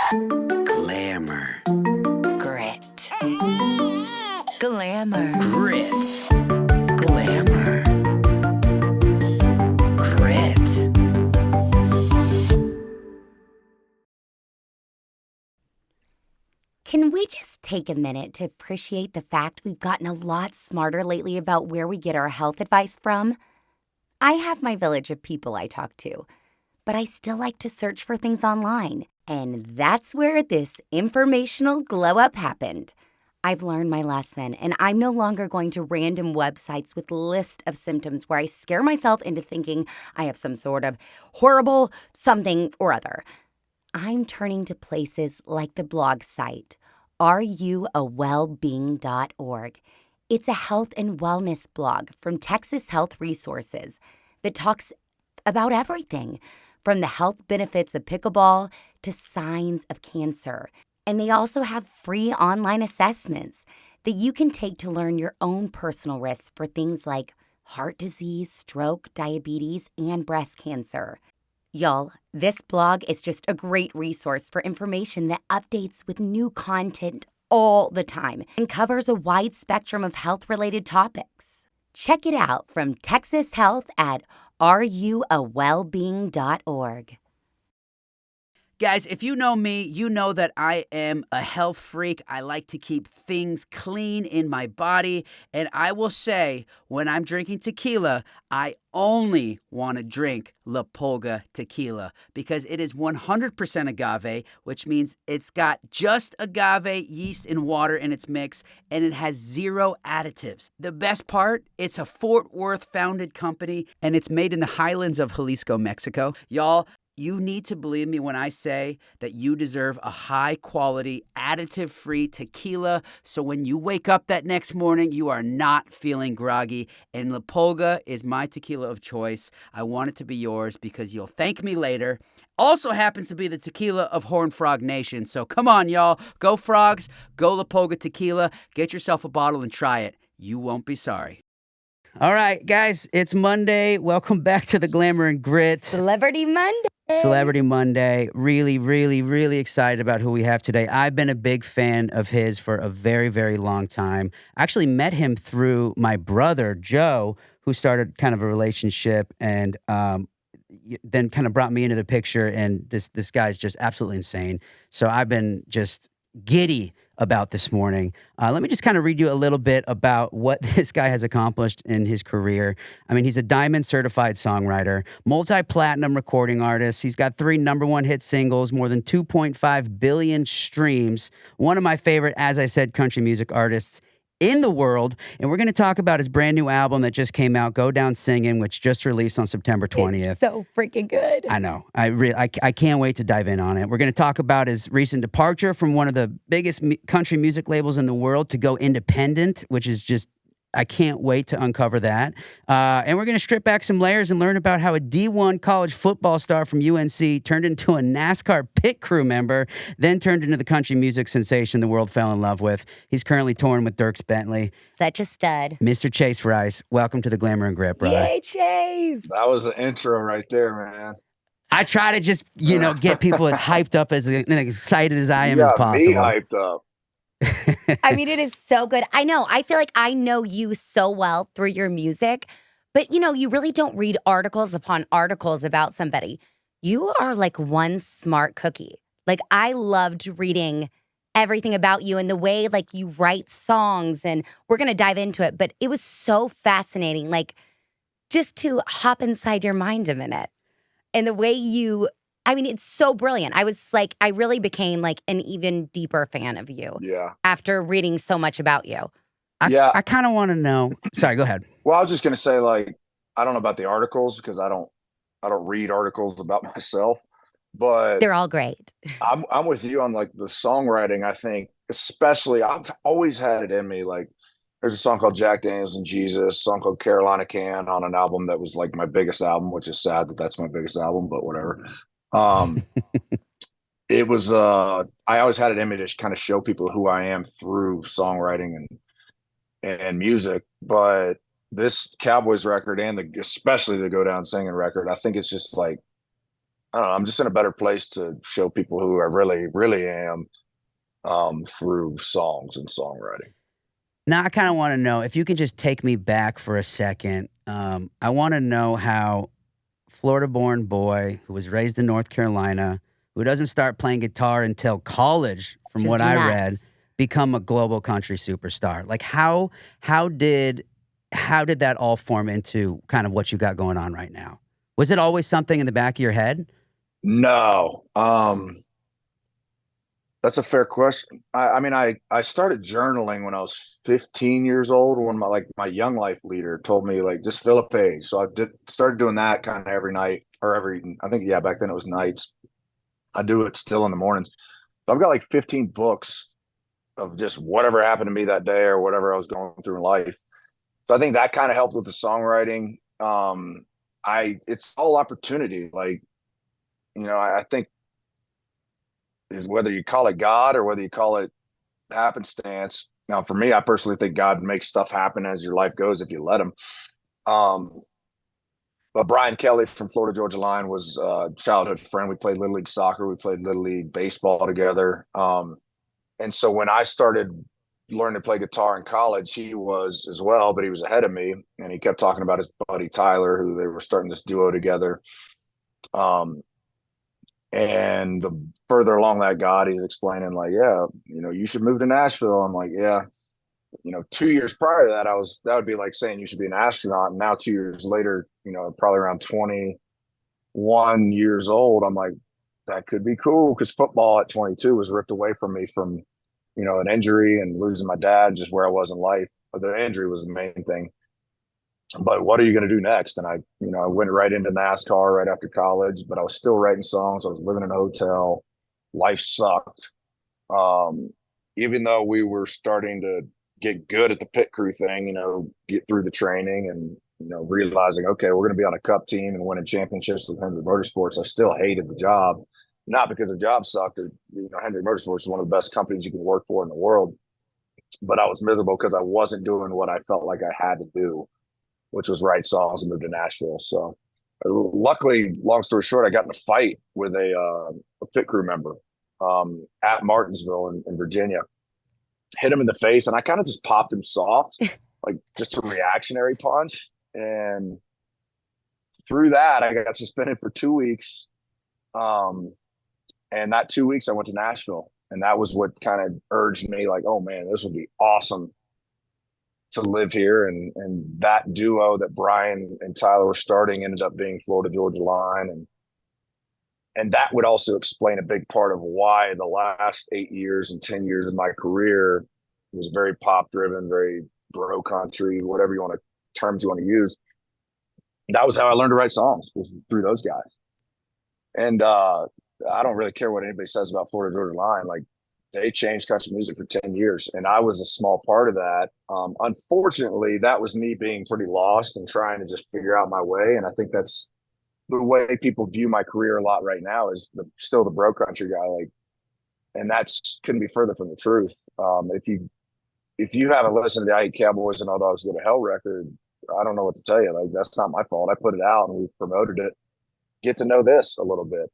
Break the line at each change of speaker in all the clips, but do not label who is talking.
Glamour.
Grit. Glamour.
Grit. Glamour. Grit.
Can we just take a minute to appreciate the fact we've gotten a lot smarter lately about where we get our health advice from? I have my village of people I talk to, but I still like to search for things online. And that's where this informational glow up happened. I've learned my lesson, and I'm no longer going to random websites with lists of symptoms where I scare myself into thinking I have some sort of horrible something or other. I'm turning to places like the blog site, areyoawellbeing.org. It's a health and wellness blog from Texas Health Resources that talks about everything from the health benefits of pickleball to signs of cancer. And they also have free online assessments that you can take to learn your own personal risks for things like heart disease, stroke, diabetes, and breast cancer. Y'all, this blog is just a great resource for information that updates with new content all the time and covers a wide spectrum of health-related topics. Check it out from Texas Health at areyoawellbeing.org.
Guys, if you know me, you know that I am a health freak. I like to keep things clean in my body. And I will say, when I'm drinking tequila, I only want to drink La Pulga tequila because it is 100% agave, which means it's got just agave yeast and water in its mix, and it has 0 additives. The best part, it's a Fort Worth founded company, and it's made in the highlands of Jalisco, Mexico. Y'all, you need to believe me when I say that you deserve a high-quality, additive-free tequila so when you wake up that next morning, you are not feeling groggy. And La Pulga is my tequila of choice. I want it to be yours because you'll thank me later. Also happens to be the tequila of Horned Frog Nation. So come on, y'all. Go Frogs. Go La Pulga tequila. Get yourself a bottle and try it. You won't be sorry. All right, guys, it's Monday. Welcome back to the Glamour and Grit.
Celebrity Monday.
Celebrity Monday. Really, really, really excited about who we have today. I've been a big fan of his for a very, very long time. I actually met him through my brother, Joe, who started kind of a relationship and then kind of brought me into the picture. And this guy's just absolutely insane. So I've been just giddy about this morning. Let me just kind of read you a little bit about what this guy has accomplished in his career. I mean, he's a diamond certified songwriter, multi-platinum recording artist. He's got 3 #1 hit singles, more than 2.5 billion streams. One of my favorite, as I said, country music artists in the world. And we're going to talk about his brand new album that just came out, Go Down Singin, which just released on September 20th.
It's so freaking good.
I know. I can't wait to dive in on it. We're going to talk about his recent departure from one of the biggest country music labels in the world to go independent, which is just, I can't wait to uncover that. And we're going to strip back some layers and learn about how a D1 college football star from UNC turned into a NASCAR pit crew member, then turned into the country music sensation the world fell in love with. He's currently touring with Dierks Bentley.
Such a stud.
Mr. Chase Rice, welcome to the Glamour and Grit, brother.
Yay, Chase.
That was the intro right there, man.
I try to just, get people as hyped up and excited as I am as possible.
Me hyped up.
I mean, it is so good. I know. I feel like I know you so well through your music, but you really don't read articles upon articles about somebody. You are like one smart cookie. Like, I loved reading everything about you and the way like you write songs, and we're going to dive into it, but it was so fascinating, like just to hop inside your mind a minute. And the way it's so brilliant. I was like, I really became like an even deeper fan of you.
Yeah.
After reading so much about you.
I kind of want to know. Sorry, go ahead.
Well, I was just gonna say, like, I don't know about the articles because I don't read articles about myself, but
They're all great.
I'm with you on like the songwriting. I think especially I've always had it in me. Like, there's a song called Jack Daniels and Jesus, a song called Carolina Can on an album that was like my biggest album, which is sad that that's my biggest album, but whatever. It was I always had it in me to kind of show people who I am through songwriting and music. But this Cowboys record and especially the Go Down Singin record, I think it's just like I don't know, I'm just in a better place to show people who I really, really am through songs and songwriting.
Now, I kind of want to know if you can just take me back for a second. I want to know how Florida-born boy who was raised in North Carolina, who doesn't start playing guitar until college, from
Just
what I
nuts.
read, become a global country superstar. Like how did that all form into kind of what you got going on right now? Was it always something in the back of your head?
No, that's a fair question. I mean, I started journaling when I was 15 years old, when my young life leader told me like just fill a page. So I started doing that kind of every night, or I think, yeah, back then it was nights. I do it still in the mornings. So I've got like 15 books of just whatever happened to me that day or whatever I was going through in life. So I think that kind of helped with the songwriting. It's all opportunity. Like, I think is whether you call it God or whether you call it happenstance. Now, for me, I personally think God makes stuff happen as your life goes if you let him. Um, but Brian Kelly from Florida Georgia Line was a childhood friend. We played Little League soccer. We played Little League baseball together. And so when I started learning to play guitar in college, he was as well, but he was ahead of me. And he kept talking about his buddy Tyler, who they were starting this duo together. And the further along that got, he's explaining like, yeah, you should move to Nashville. I'm like, yeah. 2 years prior to that, that would be like saying you should be an astronaut. And now 2 years later, probably around 21 years old, I'm like, that could be cool, because football at 22 was ripped away from me from, an injury and losing my dad, just where I was in life. But the injury was the main thing. But what are you going to do next? And I went right into NASCAR right after college, but I was still writing songs. I was living in a hotel. Life sucked. Even though we were starting to get good at the pit crew thing, get through the training and, realizing, okay, we're going to be on a cup team and winning championships with Hendrick Motorsports. I still hated the job, not because the job sucked. Hendrick Motorsports is one of the best companies you can work for in the world, but I was miserable because I wasn't doing what I felt like I had to do, which was write songs and move to Nashville. So luckily, long story short, I got in a fight with a pit crew member at Martinsville in Virginia. Hit him in the face, and I kind of just popped him soft, like just a reactionary punch. And through that, I got suspended for 2 weeks. And that 2 weeks, I went to Nashville, and that was what kind of urged me, like, oh man, this would be awesome to live here. And that duo that Brian and Tyler were starting ended up being Florida Georgia Line, and that would also explain a big part of why the last 8 years and 10 years of my career was very pop driven, very bro country, whatever terms you want to use. That was how I learned to write songs, was through those guys. And I don't really care what anybody says about Florida Georgia Line. Like, they changed country music for 10 years, and I was a small part of that. Unfortunately, that was me being pretty lost and trying to just figure out my way. And I think that's the way people view my career a lot right now, is still the bro country guy. Like, and that's couldn't be further from the truth. If you haven't listened to the I Hate Cowboys and All Dogs Go to Hell record, I don't know what to tell you. Like, that's not my fault. I put it out and we promoted it. Get to know this a little bit.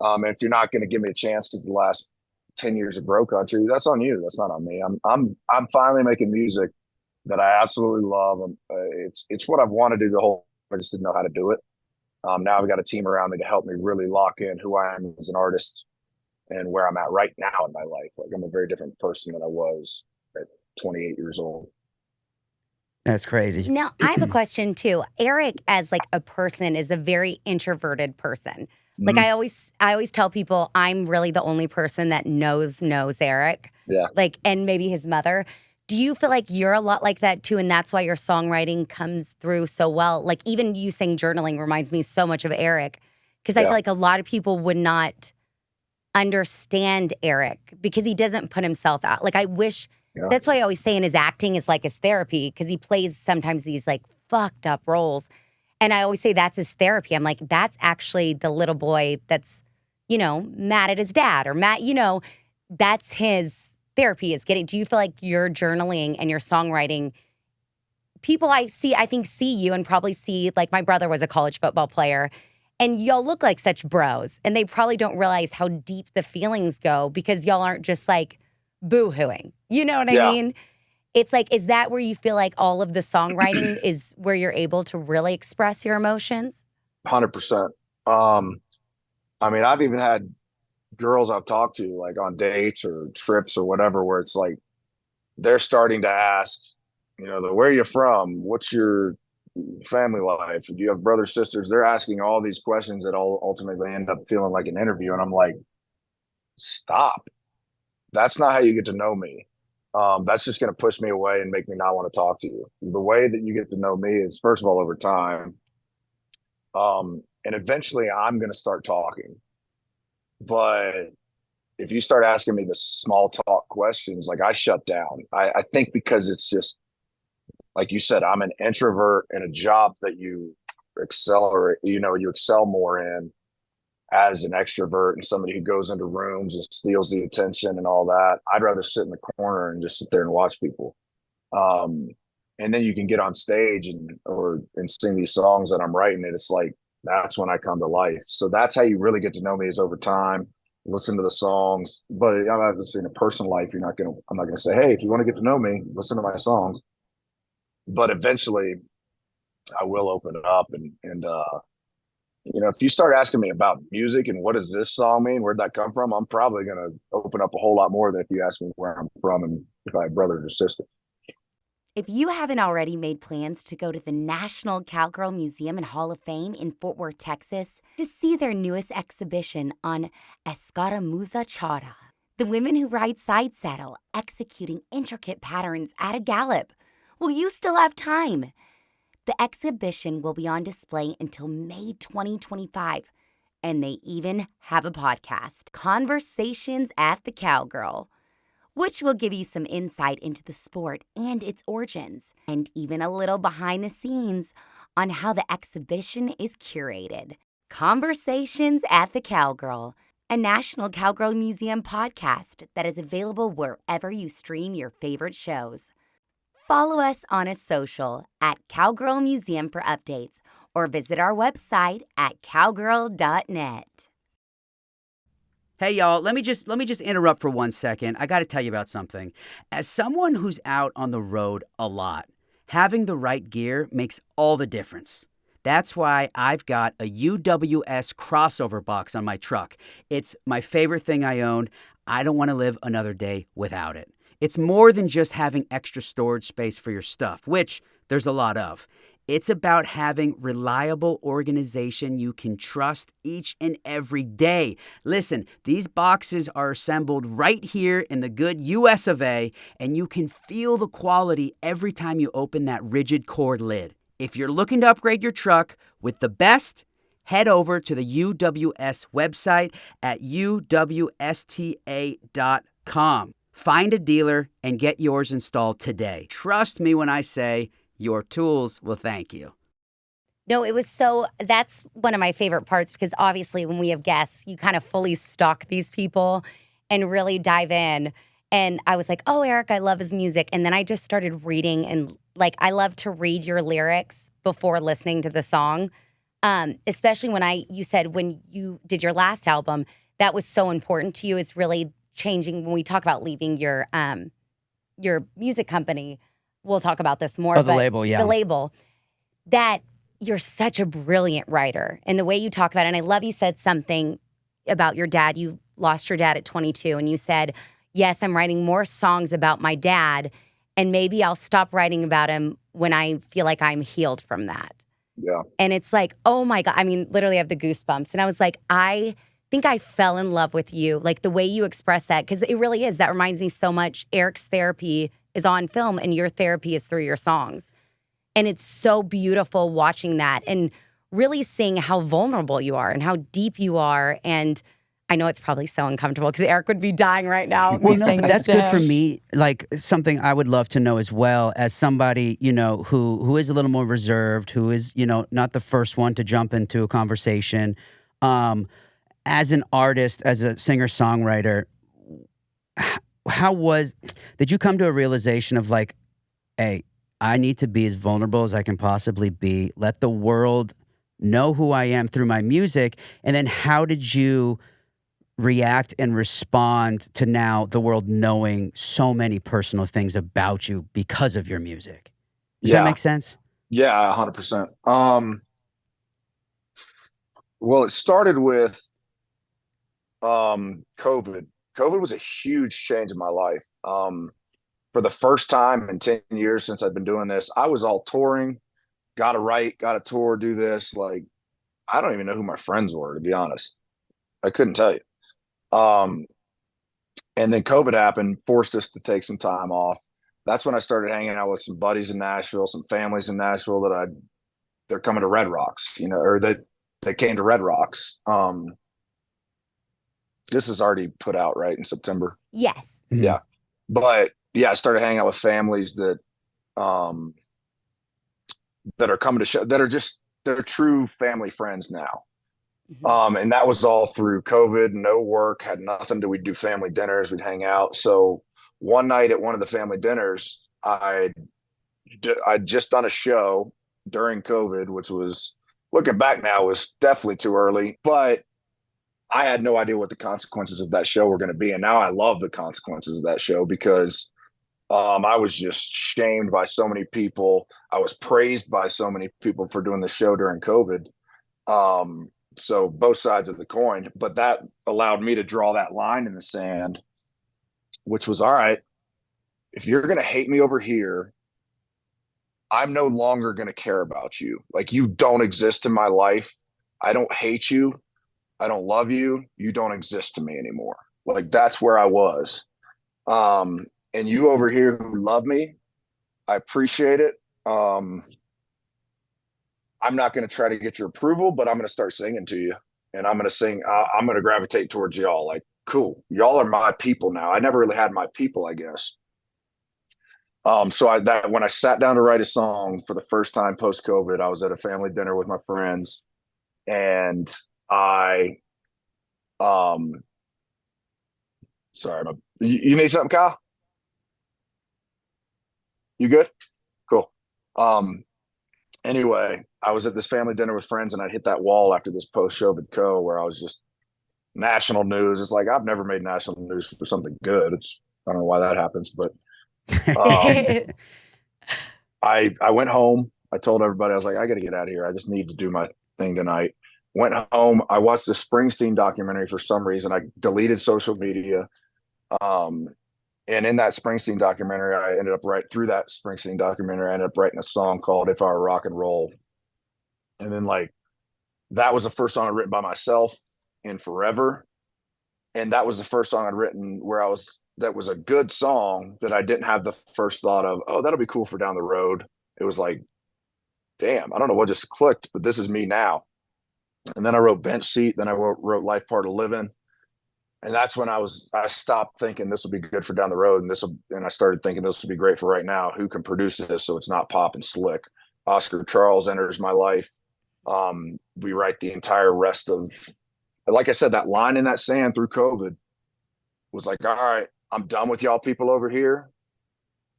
And if you're not going to give me a chance because the last 10 years of bro country, that's on you. That's not on me. I'm finally making music that I absolutely love. It's what I've wanted to do the whole. I just didn't know how to do it. Now I've got a team around me to help me really lock in who I am as an artist and where I'm at right now in my life. Like, I'm a very different person than I was at 28 years old.
That's crazy.
Now, I have a question too. Eric, as like a person, is a very introverted person. Like, I always tell people I'm really the only person that knows Eric.
Yeah.
Like, and maybe his mother. Do you feel like you're a lot like that too, and that's why your songwriting comes through so well? Like, even you saying journaling reminds me so much of Eric, because I feel like a lot of people would not understand Eric because he doesn't put himself out. Like, I wish, that's why I always say in his acting is like his therapy, because he plays sometimes these like fucked up roles. And I always say that's his therapy. I'm like, that's actually the little boy that's, mad at his dad, or that's his therapy, is getting. Do you feel like your journaling and your songwriting, people I think see you and probably see, like, my brother was a college football player, And y'all look like such bros, and they probably don't realize how deep the feelings go because y'all aren't just like boo-hooing. You know what I mean? It's like, is that where you feel like all of the songwriting is where you're able to really express your emotions?
100%. I mean, I've even had girls I've talked to like on dates or trips or whatever, where it's like they're starting to ask, where are you from? What's your family life? Do you have brothers, sisters? They're asking all these questions that all ultimately end up feeling like an interview. And I'm like, stop. That's not how you get to know me. That's just going to push me away and make me not want to talk to you. The way that you get to know me is, first of all, over time. And eventually I'm going to start talking. But if you start asking me the small talk questions, like I shut down. I think because it's just, like you said, I'm an introvert in a job that you you excel more in as an extrovert and somebody who goes into rooms and steals the attention and all that. I'd rather sit in the corner and just sit there and watch people. And then you can get on stage and sing these songs that I'm writing, and it's like, that's when I come to life. So that's how you really get to know me, is over time. Listen to the songs, but I'm obviously in a personal life. I'm not gonna say, hey, if you want to get to know me, listen to my songs. But eventually, I will open it up, and if you start asking me about music and what does this song mean, where'd that come from, I'm probably gonna open up a whole lot more than if you ask me where I'm from and if I have brothers or sisters.
If you haven't already made plans to go to the National Cowgirl Museum and Hall of Fame in Fort Worth, Texas, to see their newest exhibition on Escaramuza Chara, the women who ride side saddle, executing intricate patterns at a gallop, well, you still have time. The exhibition will be on display until May 2025, and they even have a podcast, Conversations at the Cowgirl, which will give you some insight into the sport and its origins, and even a little behind the scenes on how the exhibition is curated. Conversations at the Cowgirl, a National Cowgirl Museum podcast that is available wherever you stream your favorite shows. Follow us on a social at Cowgirl Museum for updates, or visit our website at cowgirl.net.
Hey y'all, let me just interrupt for 1 second. I got to tell you about something. As someone who's out on the road a lot, having the right gear makes all the difference. That's why I've got a UWS crossover box on my truck. It's my favorite thing I own. I don't want to live another day without it. It's more than just having extra storage space for your stuff, which there's a lot of. It's about having reliable organization you can trust each and every day. Listen, these boxes are assembled right here in the good US of A, and you can feel the quality every time you open that rigid cord lid. If you're looking to upgrade your truck with the best, head over to the UWS website at uwsta.com. Find a dealer and get yours installed today. Trust me when I say your tools will thank you.
No, that's one of my favorite parts, because obviously when we have guests, you kind of fully stalk these people and really dive in. And I was like, oh, Eric, I love his music. And then I just started reading, and like, I love to read your lyrics before listening to the song. Especially you said when you did your last album, that was so important to you. It's really changing when we talk about leaving your music company. We'll talk about this more.
Oh, the label, yeah.
The label. That you're such a brilliant writer. And the way you talk about it, and I love you said something about your dad. You lost your dad at 22, and you said, yes, I'm writing more songs about my dad, and maybe I'll stop writing about him when I feel like I'm healed from that.
Yeah.
And it's like, oh my God. I mean, literally I have the goosebumps. And I was like, I think I fell in love with you, like the way you express that, because it really is. That reminds me so much. Eric's therapy is on film, and your therapy is through your songs. And it's so beautiful watching that and really seeing how vulnerable you are and how deep you are. And I know it's probably so uncomfortable because Eric would be dying right now.
Well, no, but that's good for me. Like, something I would love to know as well, as somebody, who is a little more reserved, who is, not the first one to jump into a conversation. As an artist, as a singer-songwriter, did you come to a realization of like, hey, I need to be as vulnerable as I can possibly be. Let the world know who I am through my music? And then how did you react and respond to now the world knowing so many personal things about you because of your music? Does that
Yeah.
make sense?
Yeah, 100%. Well, it started with COVID. COVID was a huge change in my life. For the first time in 10 years since I've been doing this, I was all touring, got to write, got to tour, do this. Like, I don't even know who my friends were, to be honest. I couldn't tell you. Um, and then COVID happened, forced us to take some time off. That's when I started hanging out with some buddies in Nashville, some families in Nashville they're coming to Red Rocks, you know, or that they came to Red Rocks. This is already put out right in September.
Yes.
Mhm.
Yeah. But yeah, I started hanging out with families um that are coming to show that are just they're true family friends now. And that was all through COVID, no work, had nothing to we'd do family dinners, we'd hang out. So one night at one of the family dinners, I'd just done a show during COVID, which was looking back now was definitely too early, but I had no idea what the consequences of that show were going to be. And now I love the consequences of that show because I was just shamed by so many people. I was praised by so many people for doing the show during COVID. So both sides of the coin, but that allowed me to draw that line in the sand, which was all right. If you're going to hate me over here, I'm no longer going to care about you. Like you don't exist in my life. I don't hate you. I don't love you. You don't exist to me anymore. Like that's where I was. And you over here who love me, I appreciate it. I'm not going to try to get your approval, but I'm going to start singing to you, and I'm going to sing. I'm going to gravitate towards y'all. Like, cool, y'all are my people now. I never really had my people, I guess. So that when I sat down to write a song for the first time post COVID, I was at a family dinner with my friends, and I, um, sorry, you need something, Kyle? You good? Cool. Um, anyway, I was at this family dinner with friends, and I hit that wall after this post show with Co, where I was just national news. It's like I've never made national news for something good. I don't know why that happens, but um, I went home. I told everybody I was like, I got to get out of here. I just need to do my thing tonight. Went home. I watched the Springsteen documentary for some reason. I deleted social media. Um, and in that Springsteen documentary, I ended up through that Springsteen documentary, I ended up writing a song called "If I Were Rock and Roll." And then like that was the first song I'd written by myself in forever. And that was the first song I'd written where that was a good song that I didn't have the first thought of, oh, that'll be cool for down the road. It was like, damn, I don't know what just clicked, but this is me now. And then I wrote Bench Seat, then I wrote Life Part of Living. And that's when I stopped thinking this will be good for down the road. And I started thinking this will be great for right now. Who can produce this so it's not pop and slick? Oscar Charles enters my life. We write the entire rest of, like I said, that line in that sand through COVID was like, all right, I'm done with y'all people over here.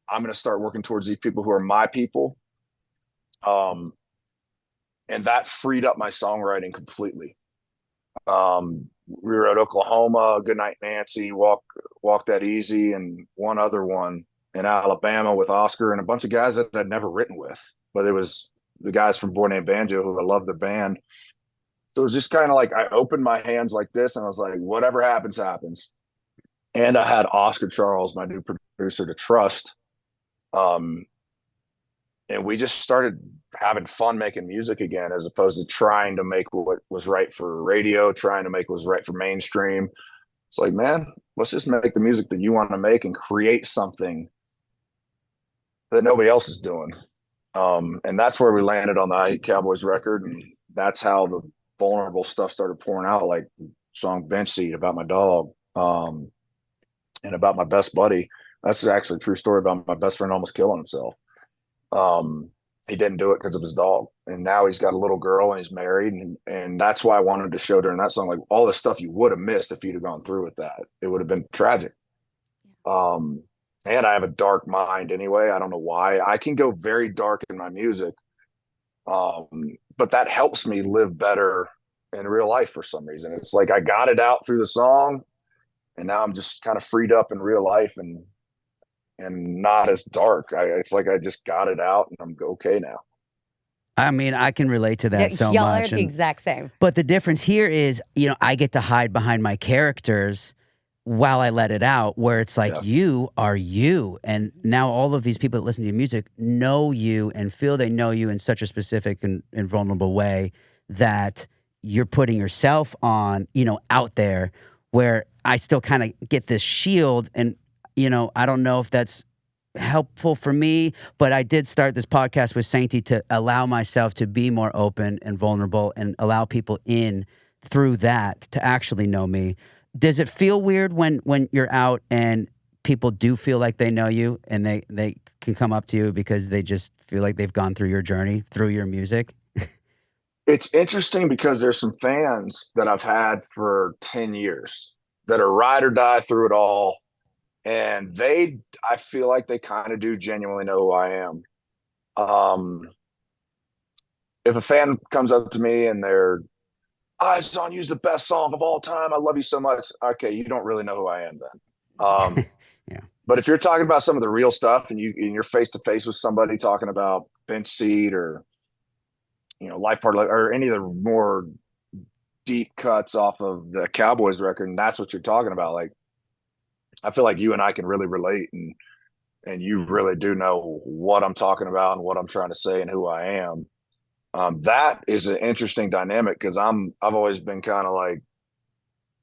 I'm going to start working towards these people who are my people. Um, and that freed up my songwriting completely. We wrote Oklahoma, Goodnight Nancy, Walk That Easy, and one other one in Alabama with Oscar and a bunch of guys that I'd never written with, but it was the guys from Boy Named Banjo who I love the band. So it was just kind of like I opened my hands like this and I was like, whatever happens, happens. And I had Oscar Charles, my new producer, to trust. Um, and we just started having fun making music again, as opposed to trying to make what was right for radio, trying to make what was right for mainstream. It's like, man, let's just make the music that you want to make and create something that nobody else is doing. And that's where we landed on the I Hate Cowboys record. And that's how the vulnerable stuff started pouring out, like song Bench Seat about my dog. And about my best buddy. That's actually a true story about my best friend almost killing himself. Um, he didn't do it because of his dog, and now he's got a little girl and he's married, and that's why I wanted to show during that song like all the stuff you would have missed if you'd have gone through with that. It would have been tragic. And I have a dark mind anyway. I don't know why. I can go very dark in my music, but that helps me live better in real life for some reason. It's like I got it out through the song, and now I'm just kind of freed up in real life and not as dark. It's like I just got it out and I'm okay now.
I mean, I can relate to that so
Y'all are
much.
the exact same.
But the difference here is, I get to hide behind my characters while I let it out, where it's like,
Yeah.
you are you. And now all of these people that listen to your music know you and feel they know you in such a specific and vulnerable way that you're putting yourself on, out there, where I still kind of get this shield. And, I don't know if that's helpful for me, but I did start this podcast with Sainty to allow myself to be more open and vulnerable and allow people in through that to actually know me. Does it feel weird when you're out and people do feel like they know you and they can come up to you because they just feel like they've gone through your journey, through your music?
It's interesting because there's some fans that I've had for 10 years that are ride or die through it all. And I feel like they kind of do genuinely know who I am. If a fan comes up to me and they're, "I Song You's the best song of all time. I love you so much." Okay, you don't really know who I am then.
Yeah.
But if you're talking about some of the real stuff and you're face to face with somebody talking about Bench Seat or Life Part or any of the more deep cuts off of the Cowboys record, and that's what you're talking about, like I feel like you and I can really relate, and you really do know what I'm talking about and what I'm trying to say and who I am. That is an interesting dynamic because I've always been kind of like,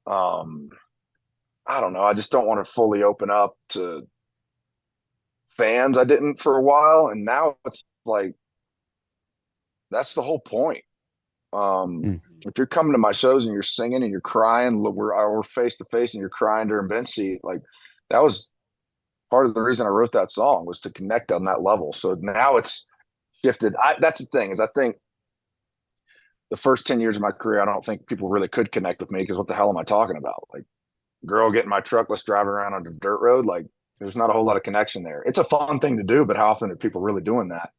I don't know, I just don't want to fully open up to fans. I didn't for a while, and now it's like that's the whole point.
Mm.
If you're coming to my shows and you're singing and you're crying, look, we're face to face and you're crying during Bench Seat, like that was part of the reason I wrote that song, was to connect on that level. So now it's shifted. That's the thing, is I think the first 10 years of my career, I don't think people really could connect with me because what the hell am I talking about? Like, girl, get in my truck, let's drive around on a dirt road. Like, there's not a whole lot of connection there. It's a fun thing to do, but how often are people really doing that?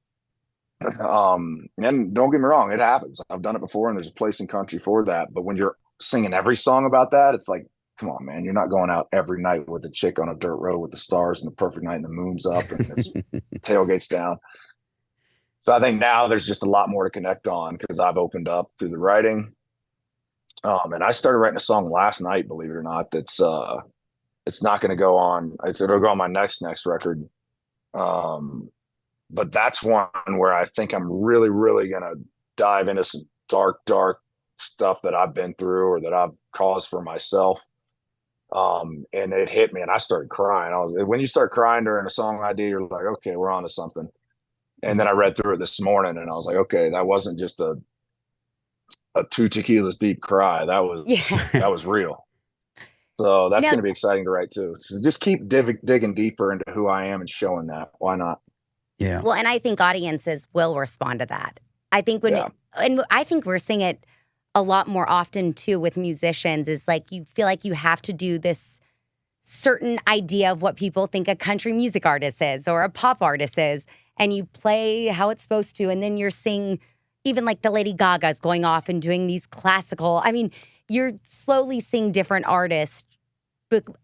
And don't get me wrong, it happens. I've done it before, and there's a place in country for that. But when you're singing every song about that, it's like, come on, man, you're not going out every night with a chick on a dirt road with the stars and the perfect night and the moon's up and it's tailgates down. So I think now there's just a lot more to connect on because I've opened up through the writing. And I started writing a song last night, believe it or not. It's not going to go on. It'll go on my next record. But that's one where I think I'm really, really going to dive into some dark stuff that I've been through or that I've caused for myself. And it hit me and I started crying. When you start crying during a song idea, you're like, okay, we're on to something. And then I read through it this morning and I was like, okay, that wasn't just a 2 tequilas deep cry. That was real. So that's going to be exciting to write too. So just keep digging deeper into who I am and showing that. Why not?
Yeah.
Well, and I think audiences will respond to that. I think and I think we're seeing it a lot more often too with musicians, is like you feel like you have to do this certain idea of what people think a country music artist is or a pop artist is, and you play how it's supposed to, and then you're seeing even like the Lady Gaga's going off and doing these classical. I mean, you're slowly seeing different artists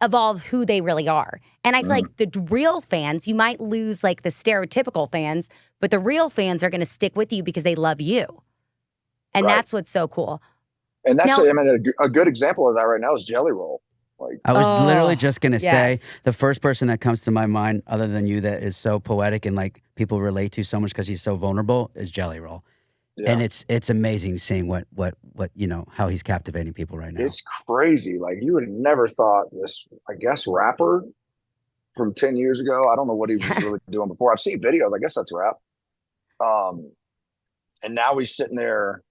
evolve who they really are. And I feel like the real fans, you might lose like the stereotypical fans, but the real fans are going to stick with you because they love you. And that's what's so cool.
And that's, I mean, a good example of that right now is Jelly Roll. Like,
I was literally just going to say,
yes.
the first person that comes to my mind, other than you, that is so poetic and like people relate to so much because he's so vulnerable, is Jelly Roll. Yeah. And it's amazing seeing what how he's captivating people right now.
It's crazy. Like, you would have never thought this, I guess, rapper from 10 years ago. I don't know what he was really doing before. I've seen videos. I guess that's rap. And now he's sitting there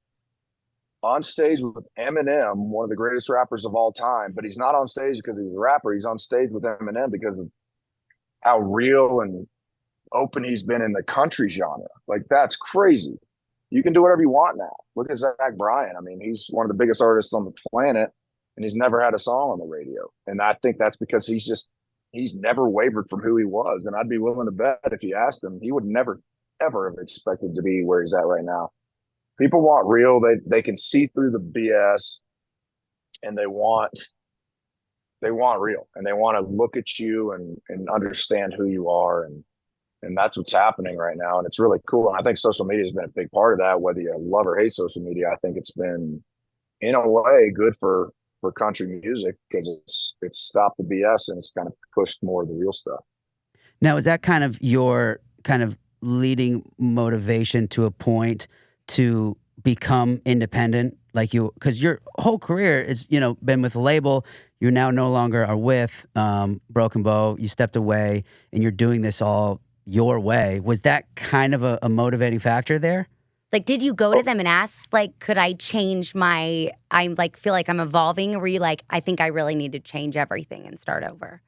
on stage with Eminem, one of the greatest rappers of all time. But he's not on stage because he's a rapper. He's on stage with Eminem because of how real and open he's been in the country genre. Like, that's crazy. You can do whatever you want now. Look at Zach Bryan. I mean, he's one of the biggest artists on the planet, and he's never had a song on the radio. And I think that's because he's never wavered from who he was. And I'd be willing to bet if you asked him, he would never, ever have expected to be where he's at right now. People want real. They can see through the BS, and they want real, and they want to look at you and understand who you are, and that's what's happening right now, and it's really cool. And I think social media has been a big part of that. Whether you love or hate social media, I think it's been, in a way, good for country music, because it's stopped the BS and it's kind of pushed more of the real stuff.
Now, is that kind of your kind of leading motivation to a point to become independent? Like you, because your whole career is, been with a label. You now no longer are with Broken Bow. You stepped away and you're doing this all your way. Was that kind of a motivating factor there?
Like, did you go to them and ask, like, could I change I'm like, feel like I'm evolving? Or were you like, I think I really need to change everything and start over?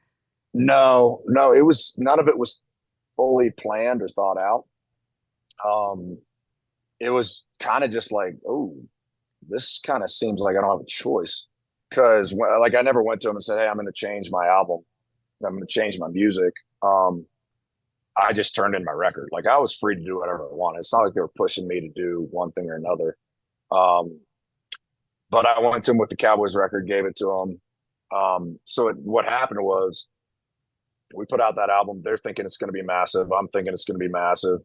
No, it was none of it was fully planned or thought out. Um, it was kind of just like, oh, this kind of seems like I don't have a choice, because like I never went to him and said, hey, I'm going to change my album. I'm going to change my music. I just turned in my record. Like, I was free to do whatever I wanted. It's not like they were pushing me to do one thing or another. Um, but I went to him with the Cowboys record, gave it to him. What happened was, we put out that album. They're thinking it's going to be massive. I'm thinking it's going to be massive.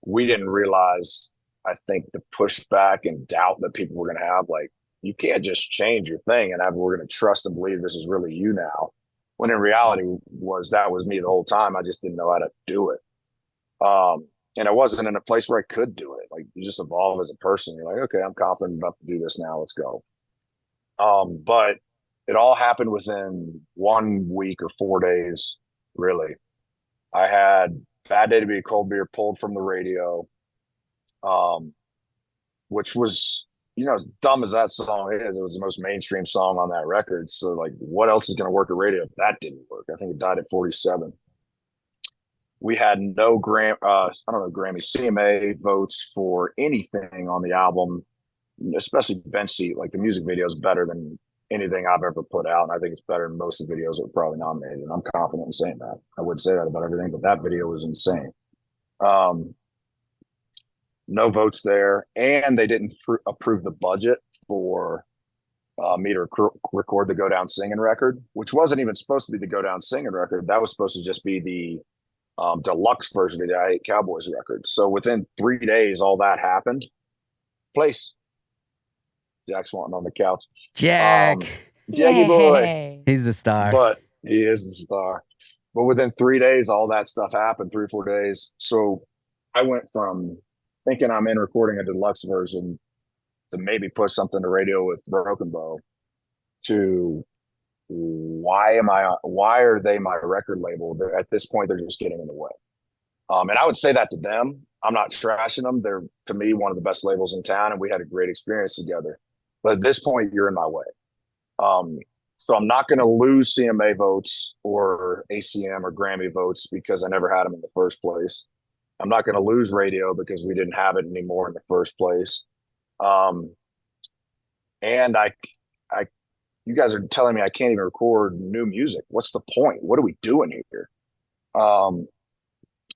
We didn't realize, I think, the pushback and doubt that people were going to have. Like, you can't just change your thing and we're going to trust and believe this is really you now. When in reality that was me the whole time. I just didn't know how to do it. And I wasn't in a place where I could do it. Like, you just evolve as a person. You're like, okay, I'm confident enough to do this now. Let's go. But it all happened within 1 week or 4 days, really. I had Bad Day to Be a Cold Beer pulled from the radio, which was, as dumb as that song is, it was the most mainstream song on that record. So, like, what else is going to work at radio? That didn't work. I think it died at 47. We had no Grammy, CMA votes for anything on the album, especially Bench Seat. Like, the music video is better than anything I've ever put out, and I think it's better than most of the videos that were probably nominated. And I'm confident in saying that. I would say that about everything, but that video was insane. No votes there, and they didn't approve the budget for me to record the Go Down Singin record, which wasn't even supposed to be the Go Down Singin record. That was supposed to just be the deluxe version of the I Hate Cowboys record. So within 3 days, all that happened. Place. Jack's wanting on the couch.
Jack.
Jackie boy.
He's the star.
But he is the star. But within 3 days, all that stuff happened, 3 or 4 days. So I went from thinking I'm in recording a deluxe version to maybe push something to radio with Broken Bow to why are they my record label? At this point, they're just getting in the way. And I would say that to them. I'm not trashing them. They're, to me, one of the best labels in town, and we had a great experience together. But at this point, you're in my way. So I'm not going to lose CMA votes or ACM or Grammy votes because I never had them in the first place. I'm not going to lose radio because we didn't have it anymore in the first place. And you guys are telling me I can't even record new music. What's the point? What are we doing here?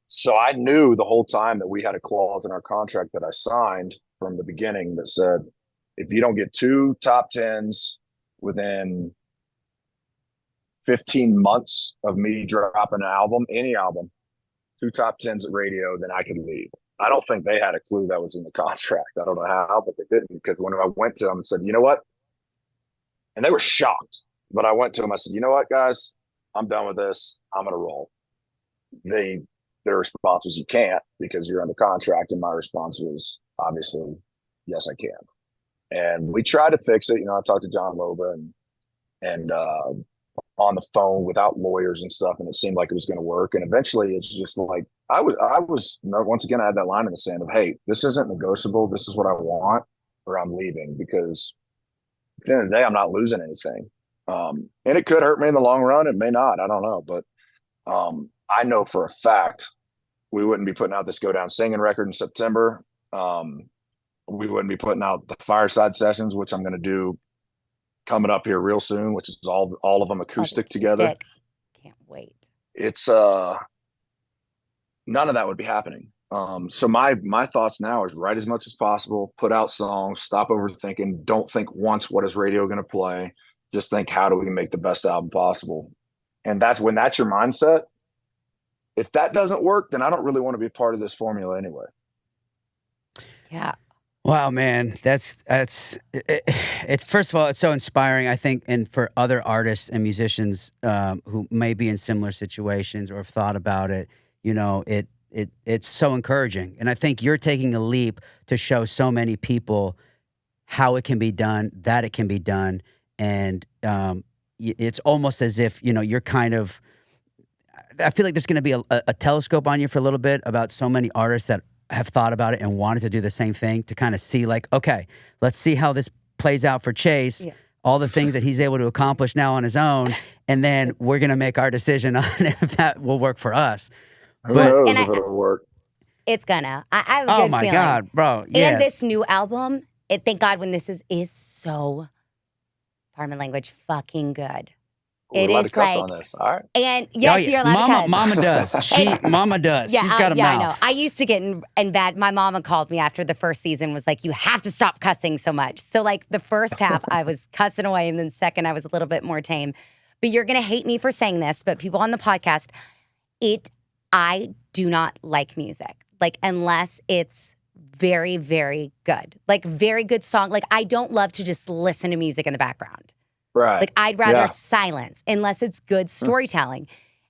So I knew the whole time that we had a clause in our contract that I signed from the beginning that said, if you don't get 2 top 10s within 15 months of me dropping an album, any album, 2 top 10s at radio, then I could leave. I don't think they had a clue that was in the contract. I don't know how, but they didn't, because when I went to them and said, you know what? And they were shocked. But I went to them, I said, you know what, guys? I'm done with this. I'm going to roll. Their response was, you can't because you're under contract. And my response was, obviously, yes, I can. And we tried to fix it. I talked to John Loba and on the phone without lawyers and stuff, and it seemed like it was going to work. And eventually it's just like, I was once again, I had that line in the sand of, hey, this isn't negotiable. This is what I want, or I'm leaving, because at the end of the day, I'm not losing anything. And it could hurt me in the long run. It may not. I don't know. But I know for a fact we wouldn't be putting out this Go Down Singin record in September. We wouldn't be putting out the Fireside Sessions, which I'm going to do coming up here real soon, which is all of them acoustic together.
Can't wait.
It's none of that would be happening So my thoughts now is write as much as possible, put out songs, stop overthinking, don't think once what is radio going to play, just think how do we make the best album possible. And that's your mindset. If that doesn't work, then I don't really want to be a part of this formula anyway.
Yeah.
Wow, man, it's first of all, it's so inspiring, I think, and for other artists and musicians who may be in similar situations or have thought about it, it's so encouraging, and I think you're taking a leap to show so many people how it can be done, that it can be done, and it's almost as if you're kind of. I feel like there's going to be a telescope on you for a little bit about so many artists that have thought about it and wanted to do the same thing to kind of see like, okay, let's see how this plays out for Chase, all the things that he's able to accomplish now on his own, and then we're going to make our decision on if that will work for us.
Who knows if it'll work?
It's gonna. I have a good
Oh my
feeling.
God, bro. Yeah.
And this new album, thank God when this is so, pardon my language, fucking good.
We're allowed to cuss on this. All right.
And yes, you're allowed to cuss.
Mama does. Mama does. She's got a mouth.
I know. I used to get in bad. My mama called me after the first season, was like, you have to stop cussing so much. So like the first half, I was cussing away, and then second, I was a little bit more tame. But you're going to hate me for saying this, but people on the podcast, I do not like music. Like unless it's very, very good. Like very good song. Like I don't love to just listen to music in the background.
Right.
Like I'd rather silence unless it's good storytelling.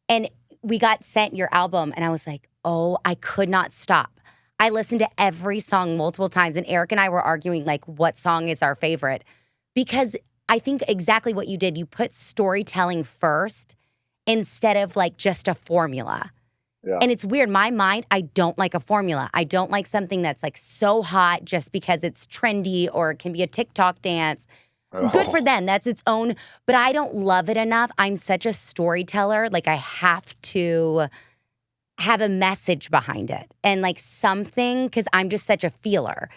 And we got sent your album and I was like, oh, I could not stop. I listened to every song multiple times, and Eric and I were arguing like what song is our favorite, because I think exactly what you did. You put storytelling first instead of like just a formula. Yeah. And it's weird. My mind, I don't like a formula. I don't like something that's like so hot just because it's trendy or it can be a TikTok dance. Good for them. That's its own. But I don't love it enough. I'm such a storyteller. Like I have to have a message behind it and like something, because I'm just such a feeler.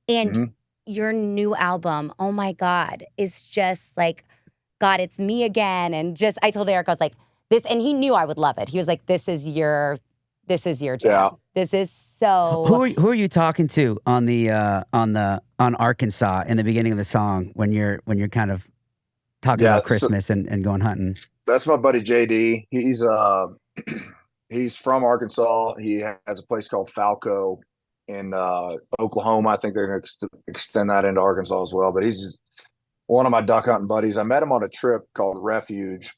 And your new album, oh my God, is just like, God, it's me again. And just, I told Eric, I was like, this, and he knew I would love it. He was like, this is your jam. Yeah. This is so.
Who are you talking to on Arkansas in the beginning of the song when you're kind of talking about Christmas and going hunting?
That's my buddy JD. He's from Arkansas. He has a place called Falco in Oklahoma. I think they're going to extend that into Arkansas as well. But he's one of my duck hunting buddies. I met him on a trip called Refuge.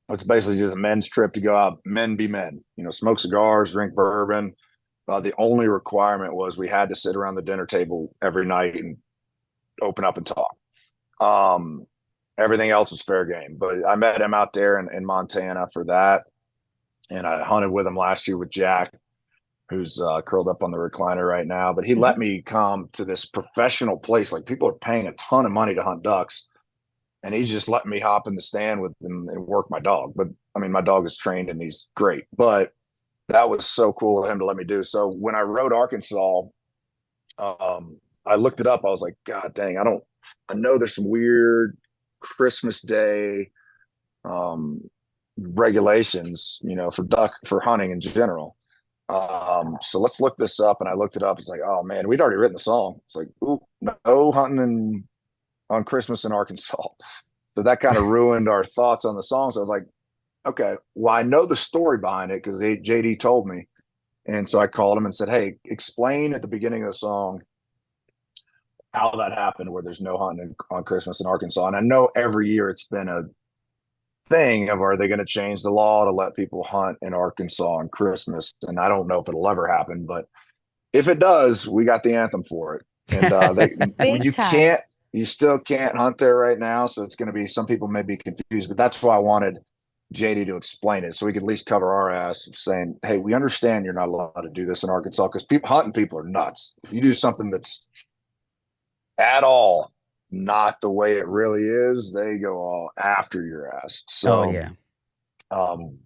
It's basically just a men's trip to go out, men be men, smoke cigars, drink bourbon. The only requirement was we had to sit around the dinner table every night and open up and talk. Everything else was fair game. But I met him out there in Montana for that. And I hunted with him last year with Jack, who's curled up on the recliner right now. But he let me come to this professional place. Like people are paying a ton of money to hunt ducks. And he's just letting me hop in the stand with him and work my dog. But I mean, my dog is trained and he's great. But that was so cool of him to let me do. So when I wrote Arkansas, I looked it up. I was like, God dang, I know there's some weird Christmas Day regulations, for hunting in general. So let's look this up. And I looked it up. It's like, oh man, we'd already written the song. It's like, ooh, no hunting on Christmas in Arkansas. So that kind of ruined our thoughts on the song. So I was like, okay, well, I know the story behind it because JD told me. And so I called him and said, hey, explain at the beginning of the song how that happened where there's no hunting on Christmas in Arkansas. And I know every year it's been a thing of, are they going to change the law to let people hunt in Arkansas on Christmas? And I don't know if it'll ever happen, but if it does, we got the anthem for it. And you still can't hunt there right now. So it's going to be, some people may be confused, but that's why I wanted JD to explain it so we could at least cover our ass saying, hey, we understand you're not allowed to do this in Arkansas because hunting people are nuts. If you do something that's at all not the way it really is, they go all after your ass. So